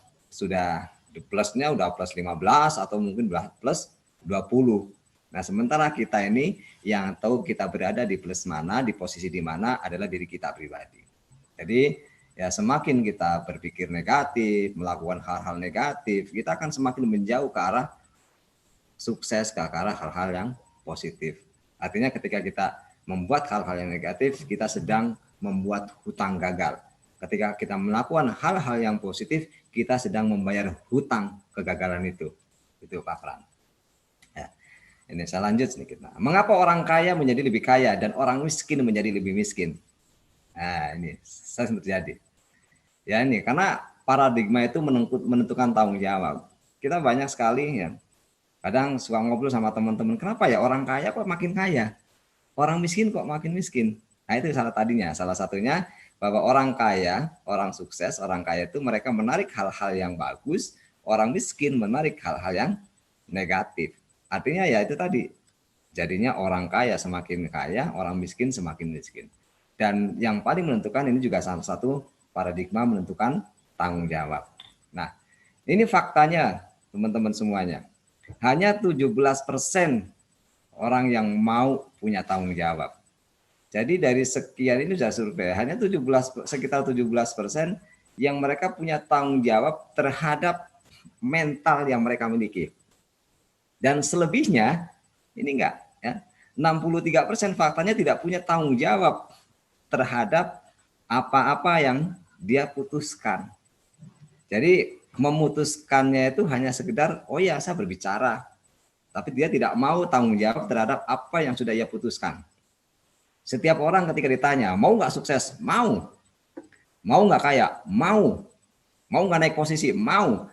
plusnya udah plus 15 atau mungkin plus 20. Nah, sementara kita ini yang tahu kita berada di plus mana, di posisi di mana adalah diri kita pribadi. Jadi, ya semakin kita berpikir negatif, melakukan hal-hal negatif, kita akan semakin menjauh ke arah sukses, ke arah hal-hal yang positif. Artinya ketika kita membuat hal-hal yang negatif, kita sedang membuat hutang gagal. Ketika kita melakukan hal-hal yang positif, kita sedang membayar hutang kegagalan itu. Itu Pak Pran. Ya. Ini saya lanjut sedikit. Nah, mengapa orang kaya menjadi lebih kaya dan orang miskin menjadi lebih miskin? Nah, ini saya terjadi. Ya ini karena paradigma itu menentukan tanggung jawab. Kita banyak sekali ya. Kadang suka ngobrol sama teman-teman, kenapa ya orang kaya kok makin kaya? Orang miskin kok makin miskin? Nah, itu salah satunya bahwa orang kaya, orang sukses, orang kaya itu mereka menarik hal-hal yang bagus, orang miskin menarik hal-hal yang negatif. Artinya ya itu tadi, jadinya orang kaya semakin kaya, orang miskin semakin miskin. Dan yang paling menentukan ini juga salah satu paradigma menentukan tanggung jawab. Nah, ini faktanya teman-teman semuanya. hanya 17% orang yang mau punya tanggung jawab. Jadi dari sekian ini sudah survei, hanya sekitar 17% yang mereka punya tanggung jawab terhadap mental yang mereka miliki. Dan selebihnya ini enggak, ya. 63% faktanya tidak punya tanggung jawab terhadap apa-apa yang dia putuskan. Jadi memutuskannya itu hanya sekedar, oh ya saya berbicara, tapi dia tidak mau tanggung jawab terhadap apa yang sudah ia putuskan. Setiap orang ketika ditanya, mau nggak sukses? Mau. Mau nggak kaya? Mau. Mau nggak naik posisi? Mau.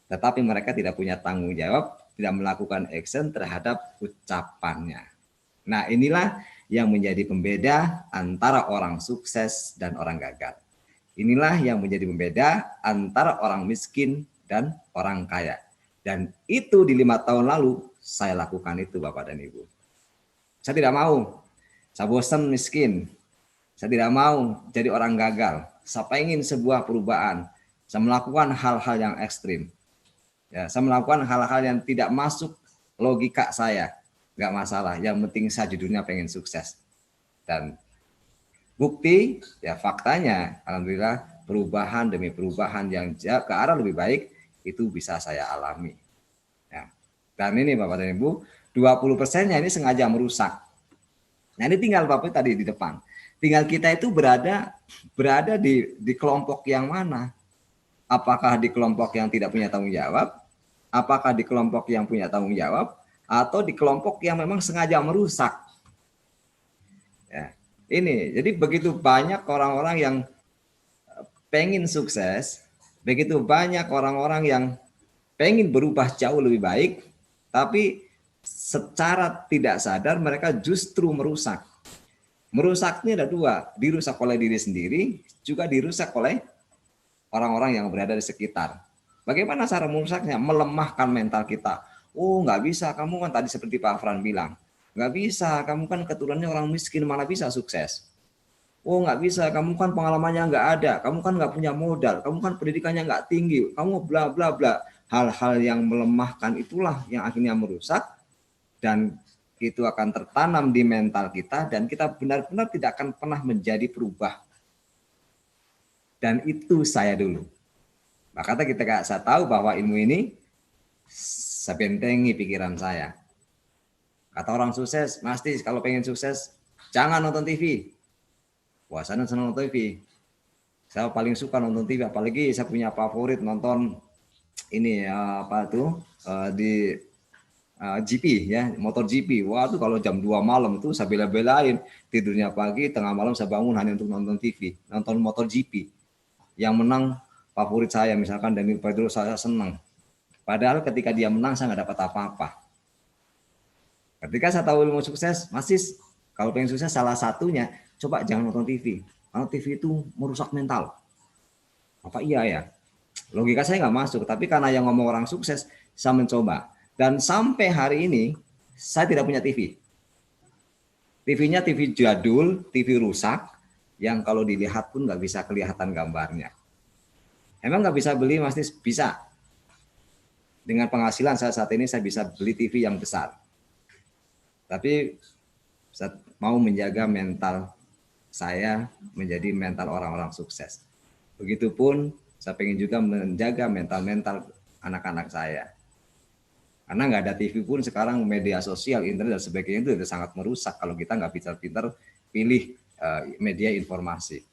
Tetapi mereka tidak punya tanggung jawab, tidak melakukan action terhadap ucapannya. Nah, inilah yang menjadi pembeda antara orang sukses dan orang gagal. Inilah yang menjadi pembeda antara orang miskin dan orang kaya. Dan itu di 5 tahun lalu saya lakukan itu, Bapak dan Ibu. Saya tidak mau. Saya bosan miskin. Saya tidak mau jadi orang gagal. Saya ingin sebuah perubahan. Saya melakukan hal-hal yang ekstrim. Ya, saya melakukan hal-hal yang tidak masuk logika saya. Nggak masalah. Yang penting saya judulnya pengen sukses. Dan bukti, ya faktanya, alhamdulillah perubahan demi perubahan yang ke arah lebih baik itu bisa saya alami. Ya. Dan ini Bapak dan Ibu, 20%-nya ini sengaja merusak. Nah ini tinggal Bapak tadi di depan. Tinggal kita itu berada di kelompok yang mana? Apakah di kelompok yang tidak punya tanggung jawab? Apakah di kelompok yang punya tanggung jawab? Atau di kelompok yang memang sengaja merusak? Ya. Ini, jadi begitu banyak orang-orang yang pengen sukses, begitu banyak orang-orang yang pengen berubah jauh lebih baik, tapi secara tidak sadar mereka justru merusak. Merusaknya ada dua, dirusak oleh diri sendiri, juga dirusak oleh orang-orang yang berada di sekitar. Bagaimana cara merusaknya? Melemahkan mental kita. Oh nggak bisa, kamu kan tadi seperti Pak Fran bilang, nggak bisa, kamu kan keturunannya orang miskin, mana bisa sukses. Oh nggak bisa, kamu kan pengalamannya nggak ada, kamu kan nggak punya modal, kamu kan pendidikannya nggak tinggi, kamu bla bla bla. Hal-hal yang melemahkan itulah yang akhirnya merusak, dan itu akan tertanam di mental kita, dan kita benar-benar tidak akan pernah menjadi berubah. Dan itu saya dulu. Makanya ketika saya tahu bahwa ilmu ini, saya bentengi pikiran saya. Kata orang sukses, Mas kalau pengen sukses, jangan nonton TV. Wah, saya senang nonton TV. Saya paling suka nonton TV, apalagi saya punya favorit nonton ini apa tuh di GP ya, motor GP. Wah, tuh kalau jam 2 malam itu saya bela-belain, tidurnya pagi, tengah malam saya bangun hanya untuk nonton TV, nonton motor GP. Yang menang favorit saya, misalkan Daniel Pedro, saya senang. Padahal ketika dia menang saya nggak dapat apa-apa. Ketika saya tahu ilmu sukses, Mas, kalau pengen sukses salah satunya, coba jangan nonton TV. Karena TV itu merusak mental. Apa iya ya? Logika saya nggak masuk, tapi karena yang ngomong orang sukses, saya mencoba. Dan sampai hari ini, saya tidak punya TV. TV-nya TV jadul, TV rusak, yang kalau dilihat pun nggak bisa kelihatan gambarnya. Emang nggak bisa beli, Mas? Bisa. Dengan penghasilan saya saat ini, saya bisa beli TV yang besar. Tapi saya mau menjaga mental saya menjadi mental orang-orang sukses. Begitupun saya pengen juga menjaga mental-mental anak-anak saya. Karena nggak ada TV pun sekarang, media sosial, internet dan sebagainya itu sudah sangat merusak kalau kita nggak pintar-pintar pilih media informasi.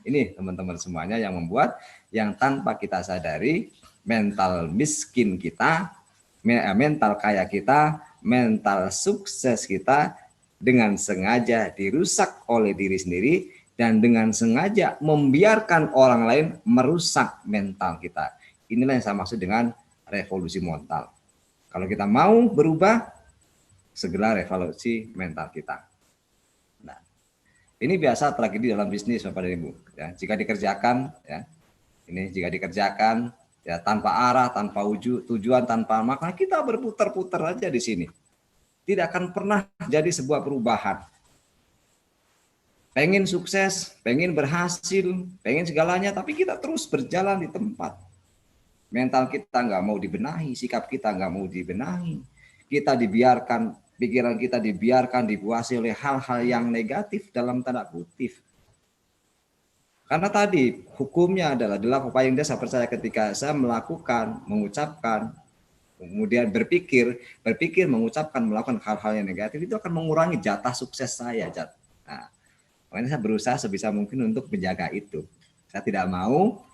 Ini teman-teman semuanya yang membuat yang tanpa kita sadari mental miskin kita, mental kaya kita, mental sukses kita dengan sengaja dirusak oleh diri sendiri dan dengan sengaja membiarkan orang lain merusak mental kita. Inilah yang saya maksud dengan revolusi mental. Kalau kita mau berubah, segera revolusi mental kita. Nah, ini biasa tragedi dalam bisnis, Bapak dan Ibu. Ya, jika dikerjakan, ya tanpa arah, tanpa tujuan, tanpa makna, kita berputar-putar aja di sini. Tidak akan pernah jadi sebuah perubahan. Pengen sukses, pengen berhasil, pengen segalanya, tapi kita terus berjalan di tempat. Mental kita nggak mau dibenahi, sikap kita nggak mau dibenahi. Kita dibiarkan, pikiran kita dibiarkan dipuasi oleh hal-hal yang negatif dalam tanda kutip. Karena tadi hukumnya adalah upaya yang saya percaya ketika saya melakukan, mengucapkan, kemudian berpikir, mengucapkan, melakukan hal-hal yang negatif itu akan mengurangi jatah sukses saya. Nah, makanya saya berusaha sebisa mungkin untuk menjaga itu. Saya tidak mau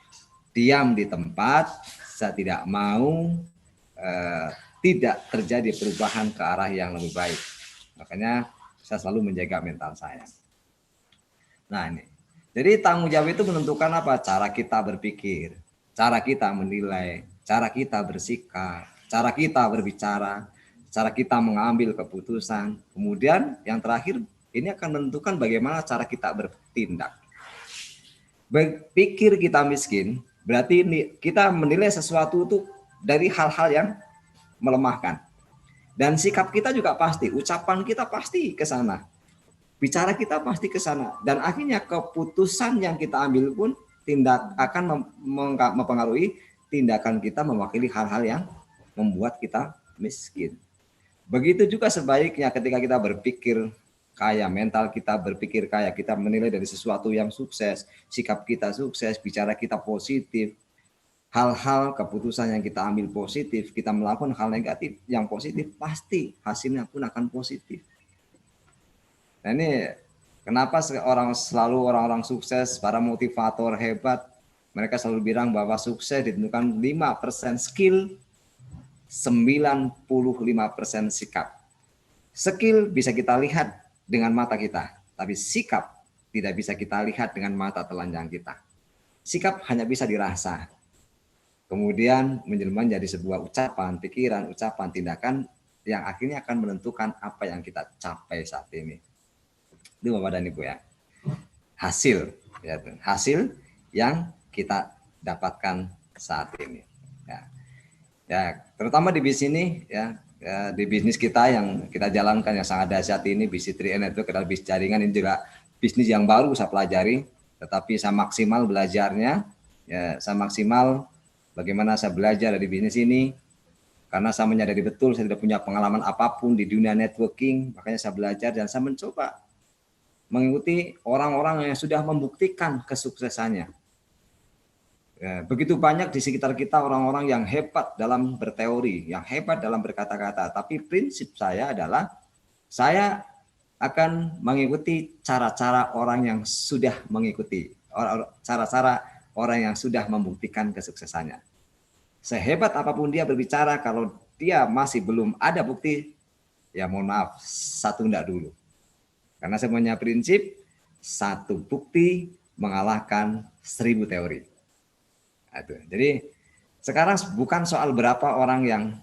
diam di tempat, saya tidak mau tidak terjadi perubahan ke arah yang lebih baik. Makanya saya selalu menjaga mental saya. Nah ini, jadi tanggung jawab itu menentukan apa? Cara kita berpikir, cara kita menilai, cara kita bersikap, cara kita berbicara, cara kita mengambil keputusan. Kemudian yang terakhir, ini akan menentukan bagaimana cara kita bertindak. Berpikir kita miskin, berarti ini kita menilai sesuatu itu dari hal-hal yang melemahkan. Dan sikap kita juga pasti, ucapan kita pasti ke sana. Bicara kita pasti ke sana. Dan akhirnya keputusan yang kita ambil pun akan mempengaruhi tindakan kita mewakili hal-hal yang membuat kita miskin. Begitu juga sebaliknya ketika kita berpikir kaya, mental kita berpikir kaya, kita menilai dari sesuatu yang sukses, sikap kita sukses, bicara kita positif, hal-hal keputusan yang kita ambil positif, kita melakukan hal negatif yang positif, pasti hasilnya pun akan positif. Nah ini kenapa selalu orang-orang sukses, para motivator hebat, mereka selalu bilang bahwa sukses ditentukan 5% skill, 95% sikap. Skill bisa kita lihat dengan mata kita, tapi sikap tidak bisa kita lihat dengan mata telanjang kita. Sikap hanya bisa dirasa. Kemudian menjelma menjadi sebuah ucapan, pikiran, ucapan, tindakan yang akhirnya akan menentukan apa yang kita capai saat ini. Itu Bapak dan Ibu ya. Hasil yang kita dapatkan saat ini. Ya, terutama di bisnis ini ya, di bisnis kita yang kita jalankan yang sangat dahsyat ini, bisnis 3N itu adalah bisnis jaringan, ini juga bisnis yang baru saya pelajari, tetapi saya maksimal belajarnya, ya saya maksimal bagaimana saya belajar dari bisnis ini, karena saya menyadari betul saya tidak punya pengalaman apapun di dunia networking, makanya saya belajar dan saya mencoba mengikuti orang-orang yang sudah membuktikan kesuksesannya. Ya, begitu banyak di sekitar kita orang-orang yang hebat dalam berteori, yang hebat dalam berkata-kata. Tapi prinsip saya adalah saya akan mengikuti cara-cara orang yang sudah mengikuti, cara-cara orang yang sudah membuktikan kesuksesannya. Sehebat apapun dia berbicara, kalau dia masih belum ada bukti, ya mohon maaf, satu enggak dulu. Karena saya punya prinsip, satu bukti mengalahkan 1000 teori. Jadi sekarang bukan soal berapa orang yang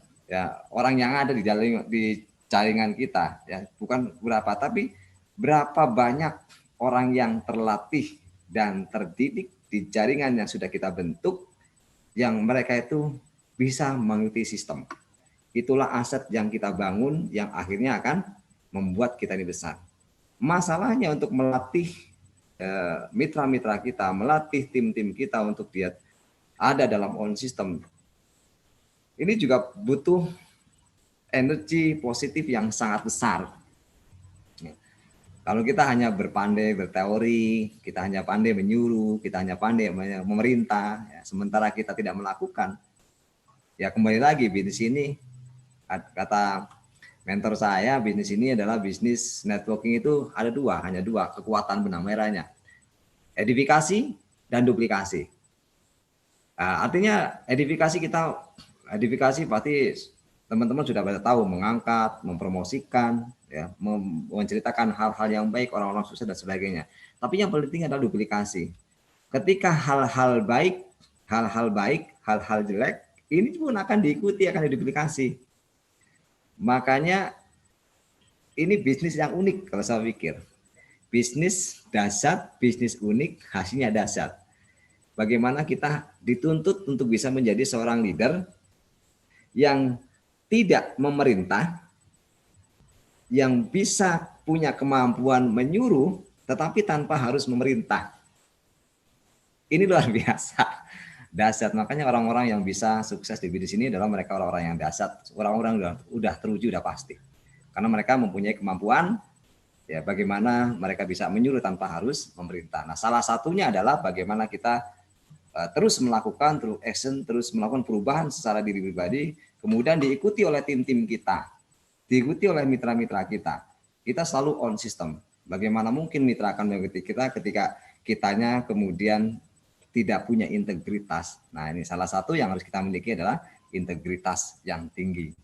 ada di jaringan kita, ya bukan berapa, tapi berapa banyak orang yang terlatih dan terdidik di jaringan yang sudah kita bentuk, yang mereka itu bisa mengikuti sistem. Itulah aset yang kita bangun yang akhirnya akan membuat kita ini besar. Masalahnya untuk melatih mitra-mitra kita, melatih tim-tim kita untuk dia ada dalam on system. Ini juga butuh energi positif yang sangat besar. Kalau kita hanya berpandai berteori, kita hanya pandai menyuruh, kita hanya pandai memerintah, ya, sementara kita tidak melakukan, ya kembali lagi bisnis ini, kata mentor saya, bisnis ini adalah bisnis networking itu hanya dua kekuatan benang merahnya, edifikasi dan duplikasi. Artinya edifikasi pasti teman-teman sudah pada tahu, mengangkat, mempromosikan, ya, menceritakan hal-hal yang baik, orang-orang sukses dan sebagainya. Tapi yang paling penting adalah duplikasi. Ketika hal-hal baik, hal-hal jelek, ini pun akan diikuti, akan diduplikasi. Makanya ini bisnis yang unik kalau saya pikir. Bisnis dahsyat, bisnis unik, hasilnya dahsyat. Bagaimana kita dituntut untuk bisa menjadi seorang leader yang tidak memerintah, yang bisa punya kemampuan menyuruh, tetapi tanpa harus memerintah. Ini luar biasa. dahsyat. Makanya orang-orang yang bisa sukses di bisnis ini adalah mereka orang-orang yang dahsyat, orang-orang udah teruji, udah pasti. Karena mereka mempunyai kemampuan, ya bagaimana mereka bisa menyuruh tanpa harus memerintah. Nah, salah satunya adalah bagaimana kita terus melakukan, terus action, terus melakukan perubahan secara diri pribadi, kemudian diikuti oleh tim-tim kita, diikuti oleh mitra-mitra kita. Kita selalu on system. Bagaimana mungkin mitra akan mengikuti kita ketika kitanya kemudian tidak punya integritas. Nah, ini salah satu yang harus kita miliki adalah integritas yang tinggi.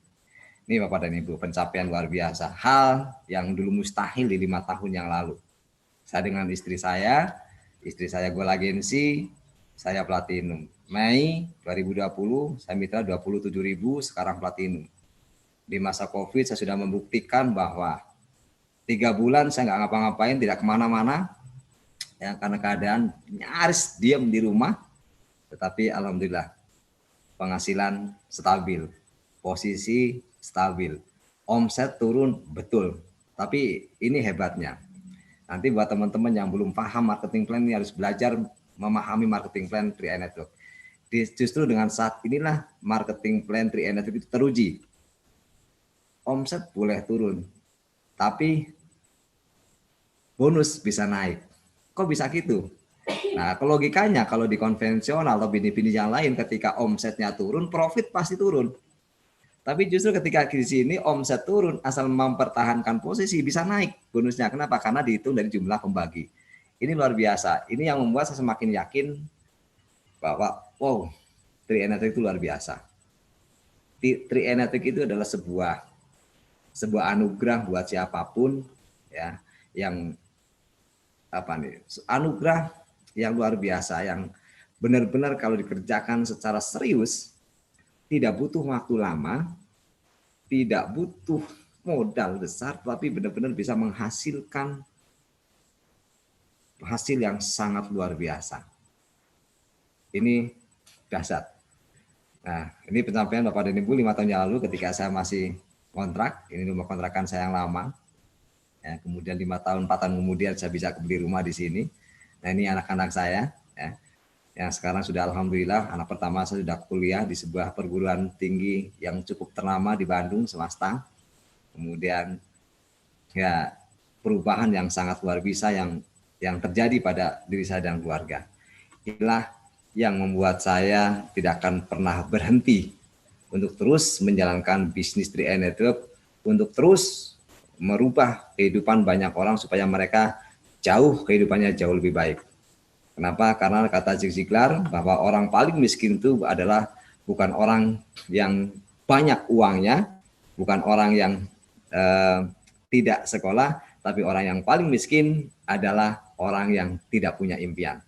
Ini Bapak dan Ibu, pencapaian luar biasa. Hal yang dulu mustahil di 5 tahun yang lalu. Saya dengan istri saya Gold Agency, saya platinum. Mei 2020, saya mitra 27.000, sekarang platinum. Di masa COVID saya sudah membuktikan bahwa 3 bulan saya nggak ngapa-ngapain, tidak kemana-mana, ya, karena keadaan nyaris diam di rumah, tetapi alhamdulillah penghasilan stabil, posisi stabil, omset turun betul. Tapi ini hebatnya. Nanti buat teman-teman yang belum paham marketing plan ini harus belajar memahami marketing plan 3i Network. Justru dengan saat inilah marketing plan 3i Network itu teruji. Omset boleh turun, tapi bonus bisa naik. Kok bisa gitu? Nah, logikanya kalau di konvensional atau bisnis yang lain ketika omsetnya turun, profit pasti turun. Tapi justru ketika di sini omset turun, asal mempertahankan posisi bisa naik bonusnya. Kenapa? Karena dihitung dari jumlah pembagi. Ini luar biasa. Ini yang membuat saya semakin yakin bahwa wow, 3i Network itu luar biasa. 3i Network itu adalah sebuah anugerah buat siapapun, ya, yang anugerah yang luar biasa, yang benar-benar kalau dikerjakan secara serius tidak butuh waktu lama, tidak butuh modal besar, tapi benar-benar bisa menghasilkan hasil yang sangat luar biasa. Ini dahsyat. Nah, ini pencapaian Bapak dan Ibu 5 tahun yang lalu ketika saya masih kontrak, ini rumah kontrakan saya yang lama. Ya, kemudian 5 tahun, 4 tahun kemudian saya bisa beli rumah di sini. Nah, ini anak-anak saya, ya, yang sekarang sudah alhamdulillah, anak pertama saya sudah kuliah di sebuah perguruan tinggi yang cukup ternama di Bandung, swasta. Kemudian ya perubahan yang sangat luar biasa yang terjadi pada diri saya dan keluarga. Inilah yang membuat saya tidak akan pernah berhenti untuk terus menjalankan bisnis 3i Network, untuk terus merubah kehidupan banyak orang supaya mereka kehidupannya jauh lebih baik. Kenapa? Karena kata Zig Ziglar bahwa orang paling miskin itu adalah bukan orang yang banyak uangnya, bukan orang yang tidak sekolah, tapi orang yang paling miskin adalah orang yang tidak punya impian.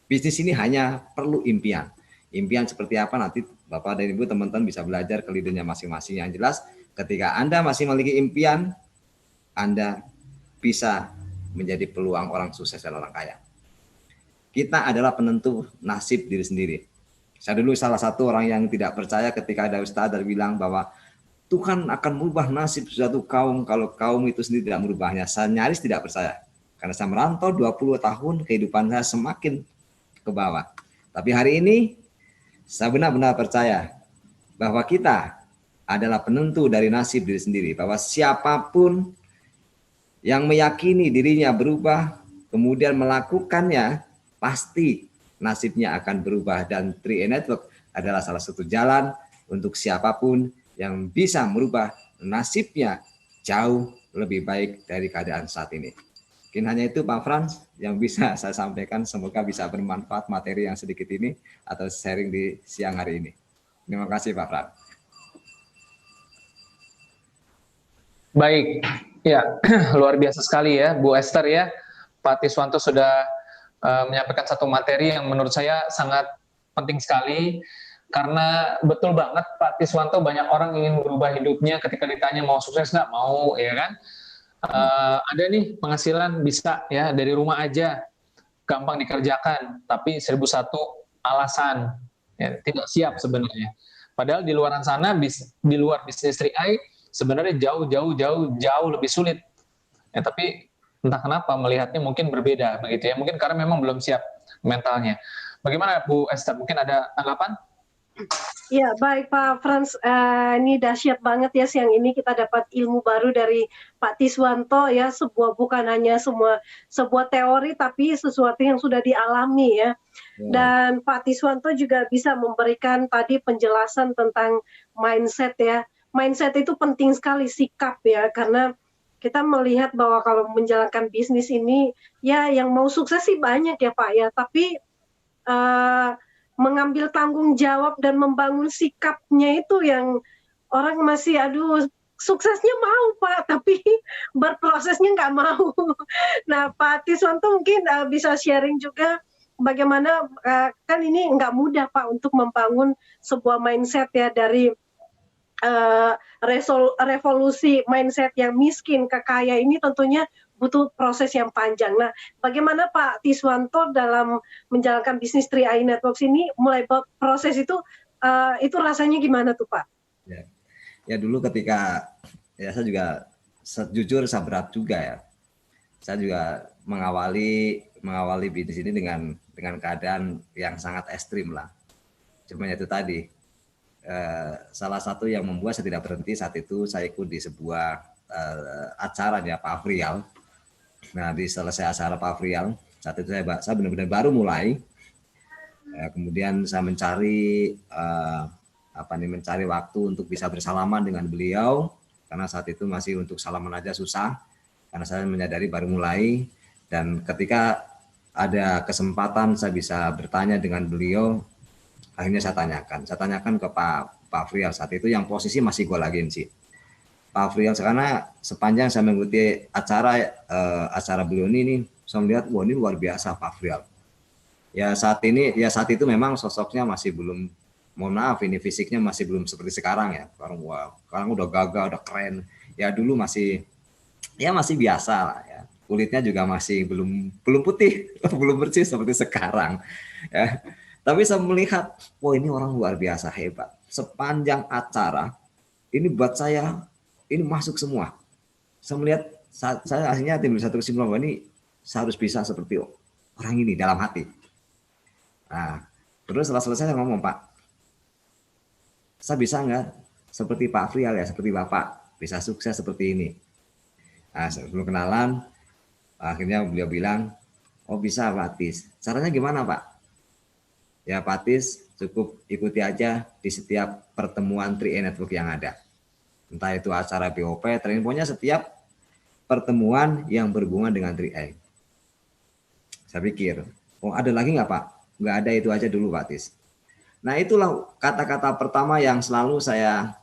Bisnis ini hanya perlu impian. Impian seperti apa nanti Bapak dan Ibu teman-teman bisa belajar ke leadernya masing-masing. Yang jelas ketika Anda masih memiliki impian, Anda bisa menjadi peluang orang sukses dan orang kaya. Kita adalah penentu nasib diri sendiri. Saya dulu salah satu orang yang tidak percaya ketika ada ustadz yang bilang bahwa Tuhan akan merubah nasib suatu kaum kalau kaum itu sendiri tidak merubahnya. Saya nyaris tidak percaya. Karena saya merantau 20 tahun, kehidupan saya semakin ke bawah. Tapi hari ini saya benar-benar percaya bahwa kita adalah penentu dari nasib diri sendiri. Bahwa siapapun yang meyakini dirinya berubah, kemudian melakukannya, pasti nasibnya akan berubah. Dan 3i Network adalah salah satu jalan untuk siapapun yang bisa merubah nasibnya jauh lebih baik dari keadaan saat ini. Mungkin hanya itu Pak Frans yang bisa saya sampaikan. Semoga bisa bermanfaat materi yang sedikit ini atau sharing di siang hari ini. Terima kasih Pak Frans. Baik, ya luar biasa sekali ya Bu Esther ya. Pak Tiswanto sudah menyampaikan satu materi yang menurut saya sangat penting sekali. Karena betul banget Pak Tiswanto, banyak orang ingin berubah hidupnya ketika ditanya mau sukses nggak, mau ya kan. Ada nih penghasilan bisa ya dari rumah aja, gampang dikerjakan, tapi 1001 alasan ya, tidak siap sebenarnya. Padahal di luar sana, di luar bisnis 3i sebenarnya jauh lebih sulit. Ya, tapi entah kenapa melihatnya mungkin berbeda begitu ya. Mungkin karena memang belum siap mentalnya. Bagaimana Bu Esther? Mungkin ada tanggapan? Ya, baik Pak Frans, ini dahsyat banget ya siang ini kita dapat ilmu baru dari Pak Tiswanto ya, bukan hanya sebuah teori tapi sesuatu yang sudah dialami ya. Ya, Dan Pak Tiswanto juga bisa memberikan tadi penjelasan tentang mindset ya. Mindset itu penting sekali, sikap ya, karena kita melihat bahwa kalau menjalankan bisnis ini ya yang mau sukses sih banyak ya Pak ya, tapi uh, mengambil tanggung jawab dan membangun sikapnya itu yang orang masih aduh suksesnya mau Pak tapi berprosesnya nggak mau. Nah Pak Tiswanto mungkin bisa sharing juga bagaimana kan ini nggak mudah Pak untuk membangun sebuah mindset ya dari revolusi mindset yang miskin ke kaya ini tentunya butuh proses yang panjang. Nah, bagaimana Pak Tiswanto dalam menjalankan bisnis 3i Networks ini mulai proses itu rasanya gimana tuh Pak? ya. Ya dulu ketika ya saya juga jujur saya berat juga ya. Saya juga mengawali bisnis ini dengan keadaan yang sangat ekstrim lah. Cuma itu tadi salah satu yang membuat saya tidak berhenti saat itu saya ikut di sebuah acara ya Pak Afrial. Nah di selesai acara Pak Afrial saat itu saya benar-benar baru mulai. Kemudian saya mencari mencari waktu untuk bisa bersalaman dengan beliau karena saat itu masih untuk salaman aja susah karena saya menyadari baru mulai dan ketika ada kesempatan saya bisa bertanya dengan beliau akhirnya saya tanyakan ke Pak Frial saat itu yang posisi masih gue lagi sih Pak Frial karena sepanjang saya mengikuti acara beliau ini saya melihat wah ini luar biasa Pak Frial ya saat itu memang sosoknya masih belum mohon maaf ini fisiknya masih belum seperti sekarang ya sekarang udah gagah udah keren ya dulu masih biasa lah ya kulitnya juga masih belum putih belum bersih seperti sekarang ya tapi saya melihat wah ini orang luar biasa hebat sepanjang acara ini buat saya ini masuk semua saya melihat saya akhirnya timbul satu kesimpulan bahwa ini saya harus bisa seperti orang ini dalam hati nah terus setelah selesai saya ngomong Pak saya bisa nggak seperti Pak Frial ya, seperti Bapak, bisa sukses seperti ini. Nah, sebelum kenalan, akhirnya beliau bilang, oh bisa Pak Tis. Caranya gimana Pak? Ya Pak Tis, cukup ikuti aja di setiap pertemuan 3i Network yang ada. Entah itu acara BOP, training pokoknya setiap pertemuan yang berhubungan dengan 3i. Saya pikir, oh ada lagi nggak Pak? Nggak ada, itu aja dulu Pak Tis. Nah itulah kata-kata pertama yang selalu saya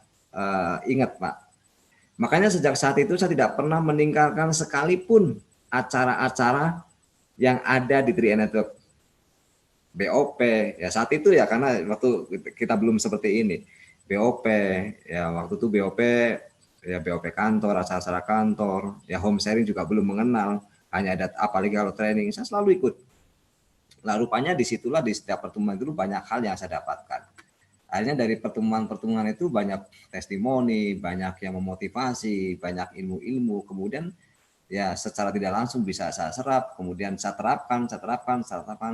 ingat Pak. Makanya sejak saat itu saya tidak pernah meninggalkan sekalipun acara-acara yang ada di 3i Network. BOP ya saat itu ya karena waktu kita belum seperti ini. BOP ya waktu itu BOP ya BOP kantor, acara-acara kantor, ya home sharing juga belum mengenal. Hanya ada apalagi kalau training saya selalu ikut. Nah rupanya disitulah di setiap pertemuan itu banyak hal yang saya dapatkan. Akhirnya dari pertemuan-pertemuan itu banyak testimoni, banyak yang memotivasi, banyak ilmu-ilmu. Kemudian ya secara tidak langsung bisa saya serap, kemudian saya terapkan,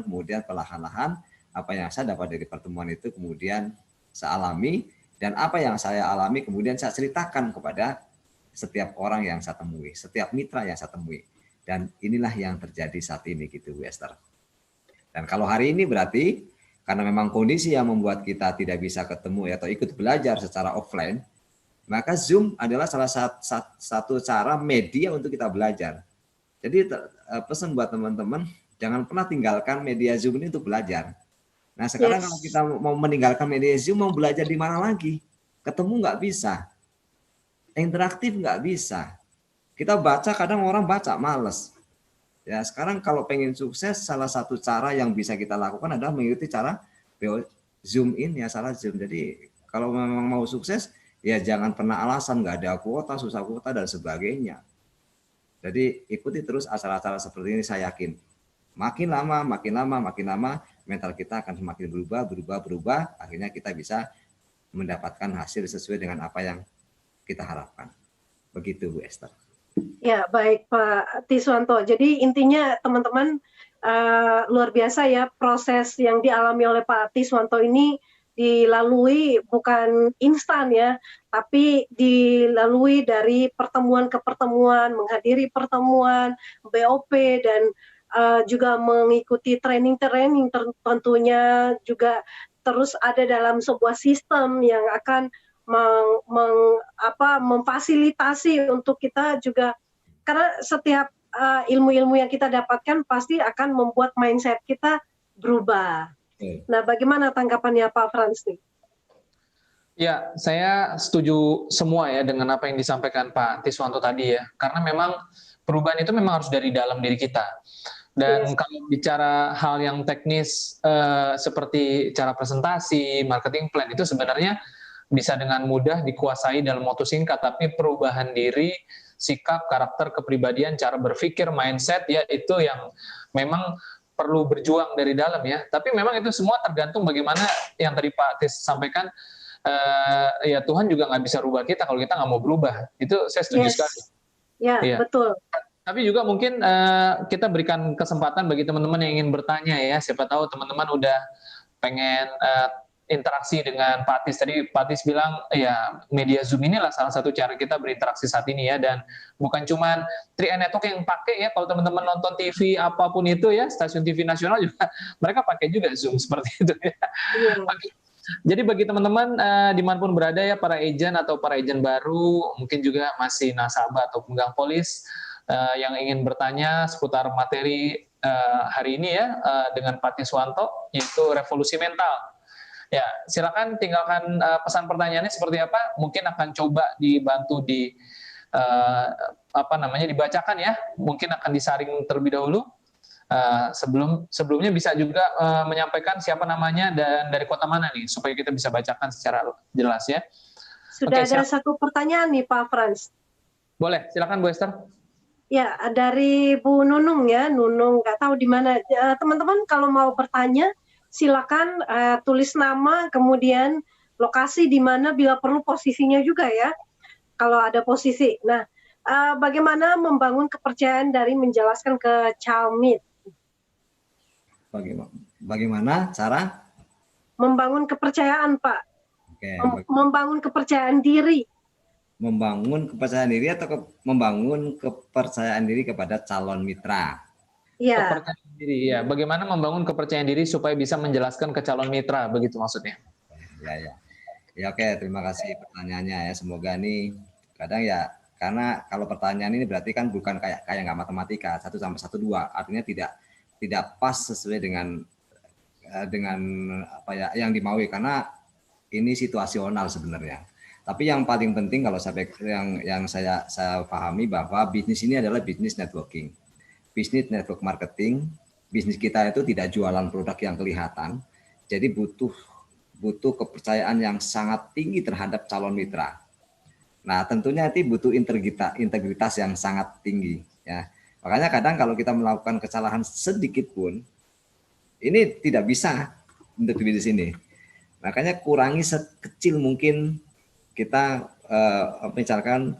kemudian perlahan-lahan apa yang saya dapat dari pertemuan itu kemudian saya alami dan apa yang saya alami kemudian saya ceritakan kepada setiap orang yang saya temui, setiap mitra yang saya temui. Dan inilah yang terjadi saat ini gitu, Bu Esther. Dan kalau hari ini berarti karena memang kondisi yang membuat kita tidak bisa ketemu atau ikut belajar secara offline, maka Zoom adalah salah satu cara media untuk kita belajar. Jadi pesan buat teman-teman, jangan pernah tinggalkan media Zoom ini untuk belajar. Nah sekarang kalau kita mau meninggalkan media Zoom, mau belajar di mana lagi? Ketemu nggak bisa, interaktif nggak bisa. Kita baca, kadang orang baca males. Ya sekarang kalau pengen sukses salah satu cara yang bisa kita lakukan adalah mengikuti cara Zoom in ya salah Zoom. Jadi kalau memang mau sukses ya jangan pernah alasan nggak ada kuota, susah kuota dan sebagainya. Jadi ikuti terus acara-acara seperti ini saya yakin. Makin lama mental kita akan semakin berubah. Akhirnya kita bisa mendapatkan hasil sesuai dengan apa yang kita harapkan. Begitu Bu Esther. Ya, baik Pak Tiswanto. Jadi intinya teman-teman luar biasa ya proses yang dialami oleh Pak Tiswanto ini dilalui bukan instan ya, tapi dilalui dari pertemuan ke pertemuan, menghadiri pertemuan, BOP dan juga mengikuti training-training tentunya juga terus ada dalam sebuah sistem yang akan memfasilitasi untuk kita juga karena setiap ilmu-ilmu yang kita dapatkan pasti akan membuat mindset kita berubah. Nah, bagaimana tanggapannya Pak Frans nih? Ya, saya setuju semua ya dengan apa yang disampaikan Pak Tiswanto tadi ya. Karena memang perubahan itu memang harus dari dalam diri kita. Dan kalau bicara hal yang teknis seperti cara presentasi, marketing plan itu sebenarnya bisa dengan mudah dikuasai dalam waktu singkat. Tapi perubahan diri, sikap, karakter, kepribadian, cara berpikir, mindset ya itu yang memang perlu berjuang dari dalam ya. Tapi memang itu semua tergantung bagaimana yang tadi Pak Tis sampaikan. Ya Tuhan juga nggak bisa rubah kita kalau kita nggak mau berubah. Itu saya setuju sekali. Ya, betul. Tapi juga mungkin kita berikan kesempatan bagi teman-teman yang ingin bertanya ya. Siapa tahu teman-teman udah pengen interaksi dengan Pak Tis. Tadi Pak Tis bilang ya media Zoom inilah salah satu cara kita berinteraksi saat ini ya. Dan bukan cuma 3i Network yang pakai ya. Kalau teman-teman nonton TV apapun itu ya, stasiun TV nasional juga mereka pakai juga Zoom seperti itu ya. Jadi bagi teman-teman dimanapun berada ya, para agent atau para agent baru, mungkin juga masih nasabah atau pemegang polis yang ingin bertanya seputar materi hari ini ya dengan Pak Tiswanto, yaitu revolusi mental. Ya, silakan tinggalkan pesan pertanyaannya seperti apa. Mungkin akan coba dibantu dibacakan ya. Mungkin akan disaring terlebih dahulu. Sebelumnya bisa juga menyampaikan siapa namanya dan dari kota mana nih supaya kita bisa bacakan secara jelas ya. Sudah ada satu pertanyaan nih Pak Frans. Boleh, silakan Bu Esther. Ya, dari Bu Nunung ya, Nunung nggak tahu di mana. Teman-teman kalau mau bertanya silakan tulis nama kemudian lokasi di mana bila perlu posisinya juga ya. Kalau ada posisi. Nah, bagaimana membangun kepercayaan dari menjelaskan ke Chalmit? Bagaimana cara membangun kepercayaan, Pak? Membangun kepercayaan diri. Membangun kepercayaan diri atau membangun kepercayaan diri kepada calon mitra? Ya. Kepercayaan diri, ya. Bagaimana membangun kepercayaan diri supaya bisa menjelaskan ke calon mitra, begitu maksudnya? Ya, oke. Terima kasih pertanyaannya ya. Semoga ini kadang ya, karena kalau pertanyaan ini berarti kan bukan kayak nggak matematika 1 + 1 = 2, artinya tidak pas sesuai dengan apa ya yang dimaui, karena ini situasional sebenarnya. Tapi yang paling penting kalau yang saya pahami bahwa bisnis ini adalah bisnis networking, bisnis network marketing. Bisnis kita itu tidak jualan produk yang kelihatan, jadi butuh kepercayaan yang sangat tinggi terhadap calon mitra. Nah, tentunya itu butuh integritas yang sangat tinggi ya. Makanya kadang kalau kita melakukan kesalahan sedikit pun, ini tidak bisa untuk di sini. Makanya kurangi sekecil mungkin kita misalkan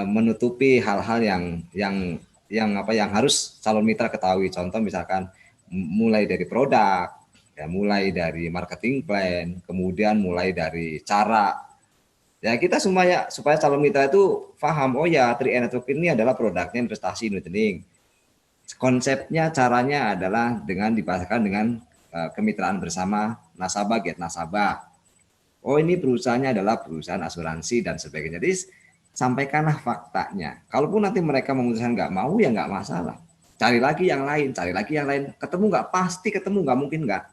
menutupi hal-hal yang harus calon mitra ketahui. Contoh misalkan mulai dari produk, ya, mulai dari marketing plan, kemudian mulai dari cara. Ya kita supaya calon mitra itu paham, oh ya 3i Network ini adalah produknya investasi unit link. Konsepnya, caranya adalah dengan dibahaskan dengan kemitraan bersama nasabah, get nasabah. Oh ini perusahaannya adalah perusahaan asuransi dan sebagainya. Jadi sampaikanlah faktanya. Kalaupun nanti mereka memutuskan nggak mau ya nggak masalah. Cari lagi yang lain. Ketemu nggak? Pasti ketemu, nggak mungkin nggak.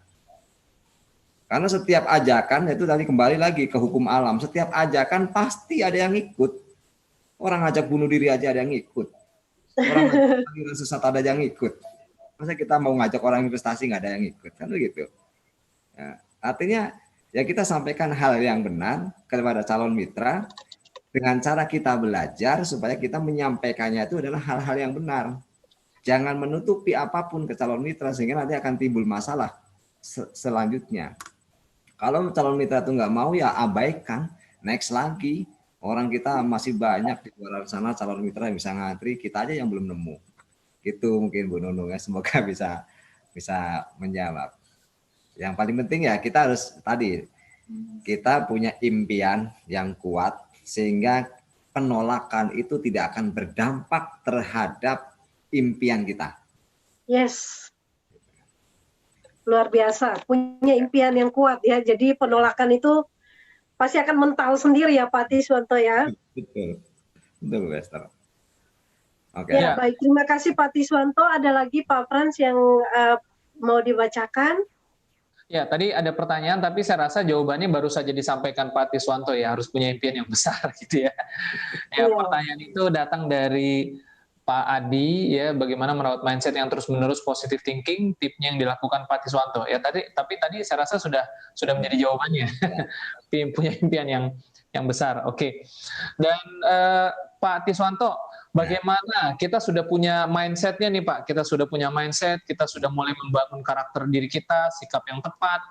Karena setiap ajakan itu tadi kembali lagi ke hukum alam. Setiap ajakan pasti ada yang ikut. Orang ngajak bunuh diri aja ada yang ikut. Orang ngajak sesat ada yang ikut. Masa kita mau ngajak orang investasi nggak ada yang ikut, kan begitu. Ya, artinya ya kita sampaikan hal yang benar kepada calon mitra dengan cara kita belajar supaya kita menyampaikannya itu adalah hal-hal yang benar. Jangan menutupi apapun ke calon mitra sehingga nanti akan timbul masalah selanjutnya. Kalau calon mitra itu nggak mau ya abaikan, next lagi. Orang kita masih banyak di luar sana calon mitra yang bisa ngantri, kita aja yang belum nemu. Gitu mungkin Bu Nunung ya, semoga bisa bisa menjawab. Yang paling penting ya kita harus tadi, kita punya impian yang kuat sehingga penolakan itu tidak akan berdampak terhadap impian kita. Yes. Luar biasa, punya impian yang kuat ya. Jadi penolakan itu pasti akan mental sendiri ya Pak Tiswanto ya. Betul, betul Bu Esther. Oke. Ya, baik. Terima kasih Pak Tiswanto. Ada lagi Pak Frans yang mau dibacakan? Ya, tadi ada pertanyaan, tapi saya rasa jawabannya baru saja disampaikan Pak Tiswanto ya, harus punya impian yang besar gitu ya. Ya, pertanyaan itu datang dari Pak Adi ya, bagaimana merawat mindset yang terus-menerus positive thinking, tipnya yang dilakukan Pak Tiswanto. Ya tapi tadi saya rasa sudah menjadi jawabannya. Punya impian yang besar. Oke. Dan Pak Tiswanto, bagaimana kita sudah punya mindset-nya nih Pak, kita sudah punya mindset, kita sudah mulai membangun karakter diri kita, sikap yang tepat.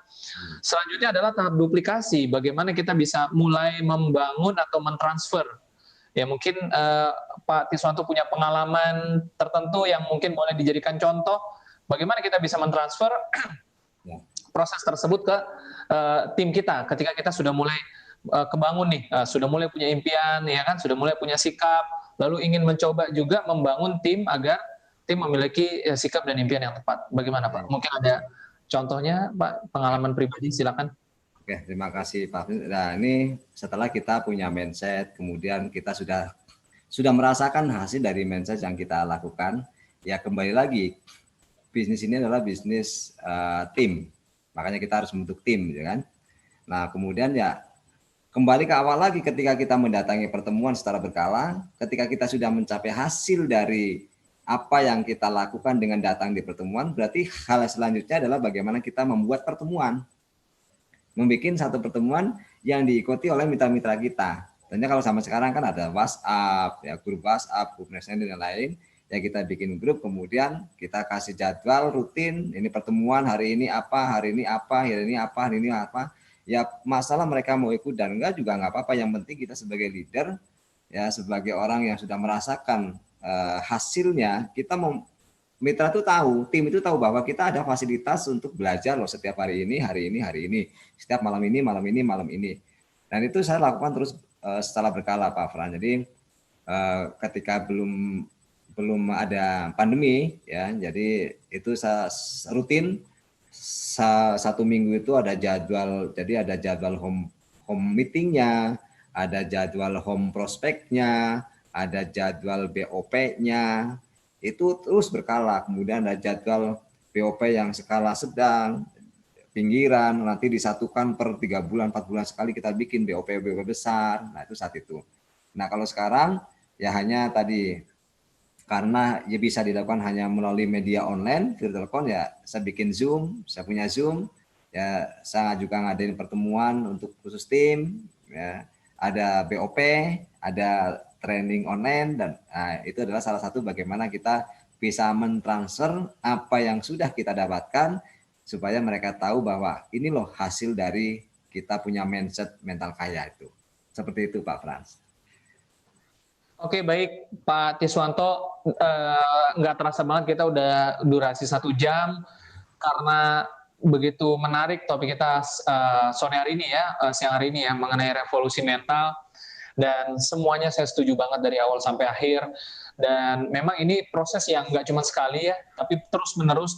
Selanjutnya adalah tahap duplikasi, bagaimana kita bisa mulai membangun atau mentransfer. Ya mungkin Pak Tiswanto punya pengalaman tertentu yang mungkin boleh dijadikan contoh, bagaimana kita bisa mentransfer proses tersebut ke tim kita, ketika kita sudah mulai kebangun nih, sudah mulai punya impian, ya kan, sudah mulai punya sikap, lalu ingin mencoba juga membangun tim agar tim memiliki sikap dan impian yang tepat. Bagaimana Pak? Mungkin ada contohnya Pak, pengalaman pribadi, silakan. Oke, terima kasih Pak. Nah ini setelah kita punya mindset, kemudian kita sudah merasakan hasil dari mindset yang kita lakukan, ya kembali lagi, bisnis ini adalah bisnis tim, makanya kita harus membentuk tim, ya kan. Nah kemudian ya kembali ke awal lagi, ketika kita mendatangi pertemuan secara berkala, ketika kita sudah mencapai hasil dari apa yang kita lakukan dengan datang di pertemuan, berarti hal selanjutnya adalah bagaimana kita membuat pertemuan. Membuat satu pertemuan yang diikuti oleh mitra-mitra kita. Tentunya kalau sama sekarang kan ada WhatsApp, ya grup WhatsApp, grup Messenger dan lain. Ya kita bikin grup, kemudian kita kasih jadwal rutin. Ini pertemuan hari ini apa, hari ini apa, hari ini apa, hari ini apa. Ya masalah mereka mau ikut dan enggak juga enggak apa-apa. Yang penting kita sebagai leader, ya sebagai orang yang sudah merasakan hasilnya, kita mau mitra itu tahu, tim itu tahu bahwa kita ada fasilitas untuk belajar loh setiap hari ini, setiap malam ini, malam ini. Dan itu saya lakukan terus secara berkala Pak Fran. Jadi ketika belum ada pandemi ya, jadi itu saya rutin satu minggu itu ada jadwal, jadi ada jadwal home meetingnya, ada jadwal home prospeknya, ada jadwal BOP-nya. Itu terus berkala, kemudian ada jadwal BOP yang skala sedang, pinggiran, nanti disatukan per 3 bulan, 4 bulan sekali kita bikin BOP besar, nah itu saat itu. Nah kalau sekarang ya hanya tadi, karena ya bisa dilakukan hanya melalui media online, virtual telepon ya saya bikin Zoom, saya punya Zoom, ya saya juga ngadain pertemuan untuk khusus tim, ya ada BOP, ada training online, dan itu adalah salah satu bagaimana kita bisa mentransfer apa yang sudah kita dapatkan supaya mereka tahu bahwa ini loh hasil dari kita punya mindset mental kaya itu. Seperti itu Pak Frans. Oke, baik Pak Tiswanto, nggak terasa banget kita udah durasi 1 jam karena begitu menarik topik kita sore hari ini ya, siang hari ini ya, mengenai revolusi mental. Dan semuanya saya setuju banget dari awal sampai akhir. Dan memang ini proses yang nggak cuma sekali ya, tapi terus-menerus.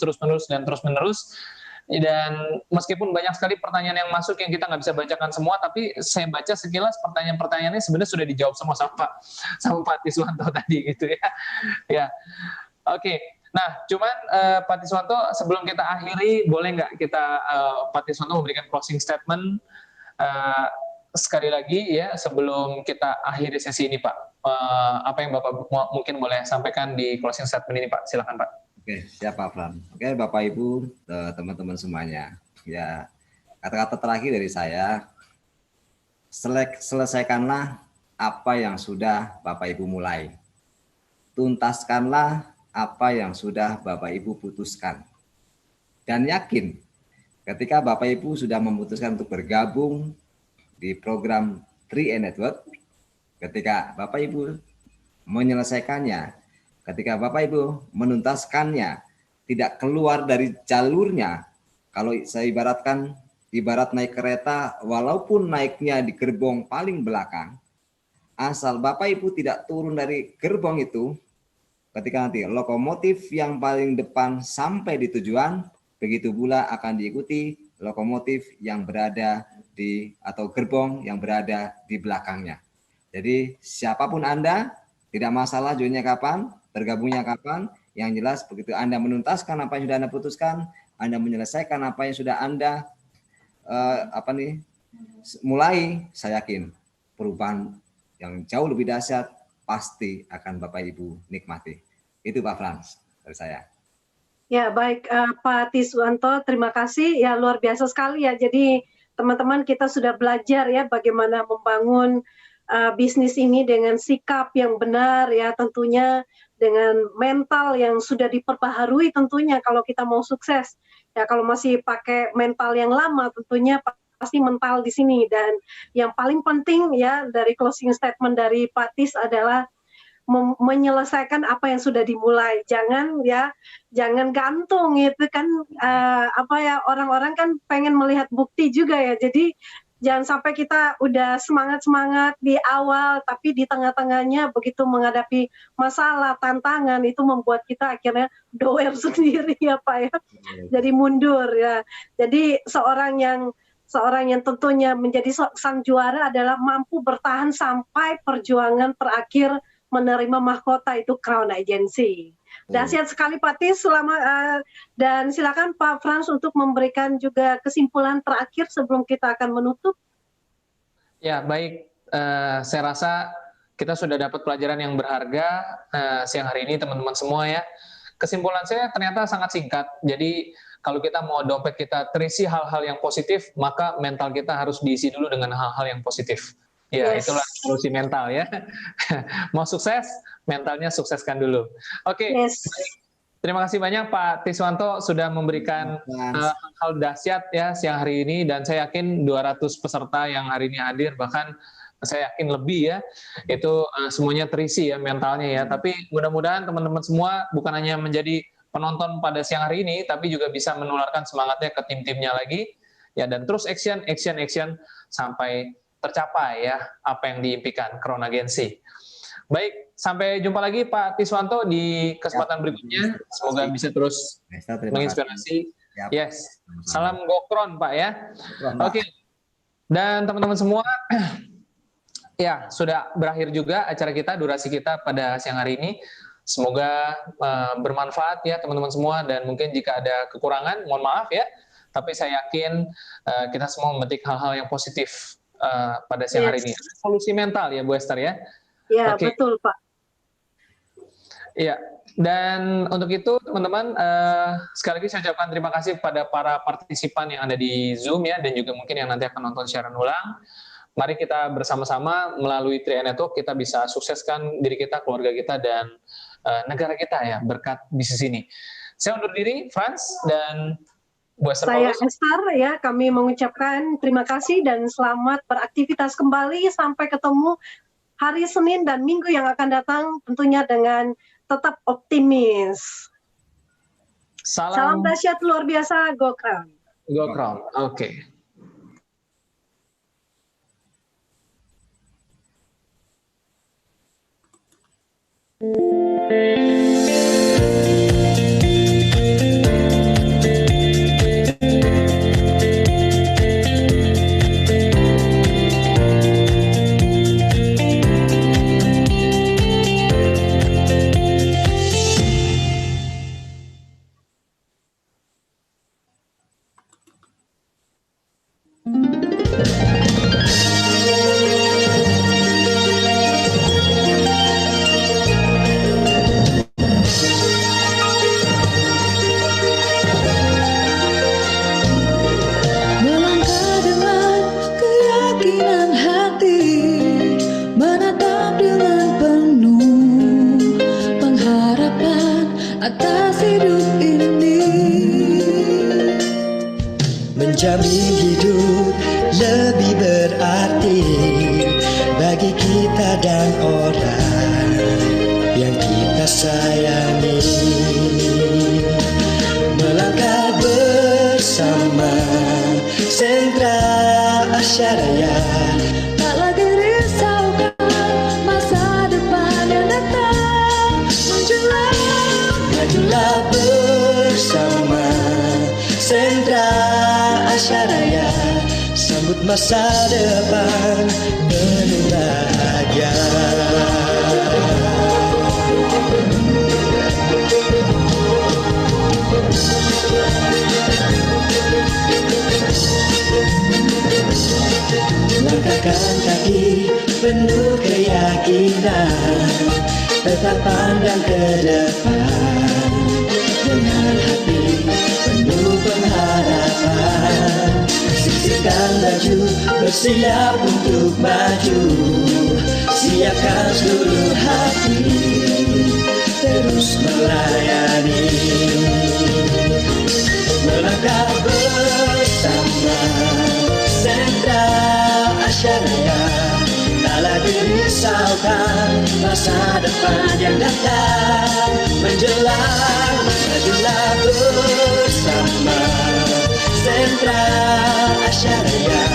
Dan meskipun banyak sekali pertanyaan yang masuk yang kita nggak bisa bacakan semua, tapi saya baca sekilas pertanyaan-pertanyaannya sebenarnya sudah dijawab sama Pak Tiswanto tadi gitu ya. Ya, oke. Nah, cuman Pak Tiswanto, sebelum kita akhiri, boleh nggak kita Pak Tiswanto memberikan closing statement sekali lagi ya sebelum kita akhiri sesi ini Pak. Apa yang Bapak mungkin boleh sampaikan di closing statement ini Pak? Silakan Pak. Oke, siap Pak Fran. Oke Bapak Ibu, teman-teman semuanya. Ya, kata-kata terakhir dari saya, selesaikanlah apa yang sudah Bapak Ibu mulai. Tuntaskanlah apa yang sudah Bapak Ibu putuskan. Dan yakin ketika Bapak Ibu sudah memutuskan untuk bergabung di program 3E Network, ketika Bapak Ibu menyelesaikannya, ketika Bapak Ibu menuntaskannya, tidak keluar dari jalurnya. Kalau saya ibarat naik kereta, walaupun naiknya di gerbong paling belakang, asal Bapak Ibu tidak turun dari gerbong itu, ketika nanti lokomotif yang paling depan sampai di tujuan, begitu pula akan diikuti lokomotif yang berada atau gerbong yang berada di belakangnya. Jadi siapapun Anda, tidak masalah joinnya kapan, bergabungnya kapan, yang jelas begitu Anda menuntaskan apa yang sudah Anda putuskan, Anda menyelesaikan apa yang sudah Anda mulai, saya yakin perubahan yang jauh lebih dahsyat pasti akan Bapak Ibu nikmati. Itu Pak Frans dari saya. Ya baik Pak Tiswanto, terima kasih ya, luar biasa sekali ya. Jadi teman-teman kita sudah belajar ya bagaimana membangun bisnis ini dengan sikap yang benar ya, tentunya dengan mental yang sudah diperbaharui tentunya kalau kita mau sukses ya. Kalau masih pakai mental yang lama tentunya pasti mental di sini. Dan yang paling penting ya dari closing statement dari Pak Tis adalah menyelesaikan apa yang sudah dimulai. Jangan gantung itu kan orang-orang kan pengen melihat bukti juga ya. Jadi jangan sampai kita udah semangat di awal tapi di tengah-tengahnya begitu menghadapi masalah, tantangan itu membuat kita akhirnya doer sendiri ya Pak ya. Jadi mundur ya. Jadi seorang yang tentunya menjadi sang juara adalah mampu bertahan sampai perjuangan terakhir menerima mahkota, itu Crown Agency. Dahsyat sekali Pak Tis, dan silakan Pak Frans untuk memberikan juga kesimpulan terakhir sebelum kita akan menutup. Ya baik, saya rasa kita sudah dapat pelajaran yang berharga siang hari ini teman-teman semua ya. Kesimpulan saya ternyata sangat singkat. Jadi kalau kita mau dompet kita terisi hal-hal yang positif, maka mental kita harus diisi dulu dengan hal-hal yang positif. Ya, yes. Itulah solusi mental ya. Mau sukses, mentalnya sukseskan dulu. Oke, yes. Terima kasih banyak Pak Tiswanto sudah memberikan hal dahsyat ya siang hari ini, dan saya yakin 200 peserta yang hari ini hadir, bahkan saya yakin lebih ya, itu semuanya terisi ya mentalnya ya. Tapi mudah-mudahan teman-teman semua bukan hanya menjadi penonton pada siang hari ini, tapi juga bisa menularkan semangatnya ke tim-timnya lagi ya, dan terus action sampai tercapai ya apa yang diimpikan Crown Agency. Baik, sampai jumpa lagi Pak Tiswanto di kesempatan berikutnya. Semoga bisa terus menginspirasi. Yes, salam GoCrown Pak ya. Oke. Dan teman-teman semua, ya sudah berakhir juga acara kita, durasi kita pada siang hari ini. Semoga bermanfaat ya teman-teman semua, dan mungkin jika ada kekurangan mohon maaf ya. Tapi saya yakin kita semua memetik hal-hal yang positif pada siang hari ini. Solusi mental ya Bu Esther ya. Ya, okay. Betul Pak. Iya, dan untuk itu teman-teman sekali lagi saya ucapkan terima kasih kepada para partisipan yang ada di Zoom ya, dan juga mungkin yang nanti akan nonton siaran ulang. Mari kita bersama-sama melalui 3i Network kita bisa sukseskan diri kita, keluarga kita, dan negara kita ya berkat bisnis ini. Saya undur diri, Frans dan Bu Esther. Saya Esther ya, kami mengucapkan terima kasih dan selamat beraktivitas kembali. Sampai ketemu hari Senin dan Minggu yang akan datang, tentunya dengan tetap optimis. Salam dahsyat luar biasa, GoCrown. GoCrown, oke. Menjamin hidup lebih berarti bagi kita dan orang yang kita sayangi. masa depan penuh bahagia. Langkahkan kaki penuh keyakinan, tetap pandang ke depan dengan hati penuh pengharapan. Sisihkan baju, bersiap untuk maju, siapkan seluruh hati, terus melayani. Melangkah bersama Sentra Asyaraya, tak lagi risaukan masa depan yang datang menjelang. Majulah bersama Sentra Asyaraya,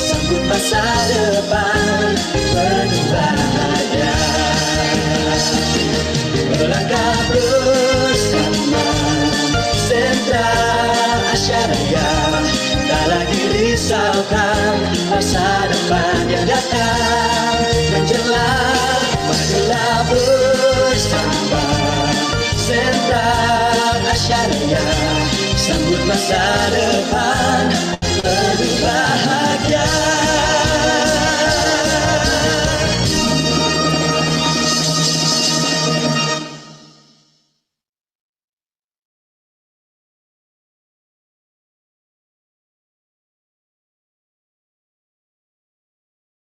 sambut masa depan penuh bahagia. Melangkah bersama Sentra Asyaraya, tak lagi risaukan masa depan yang datang menjelang. Majulah bersama Sentra Asyaraya, sambut masa depan penuh bahagia.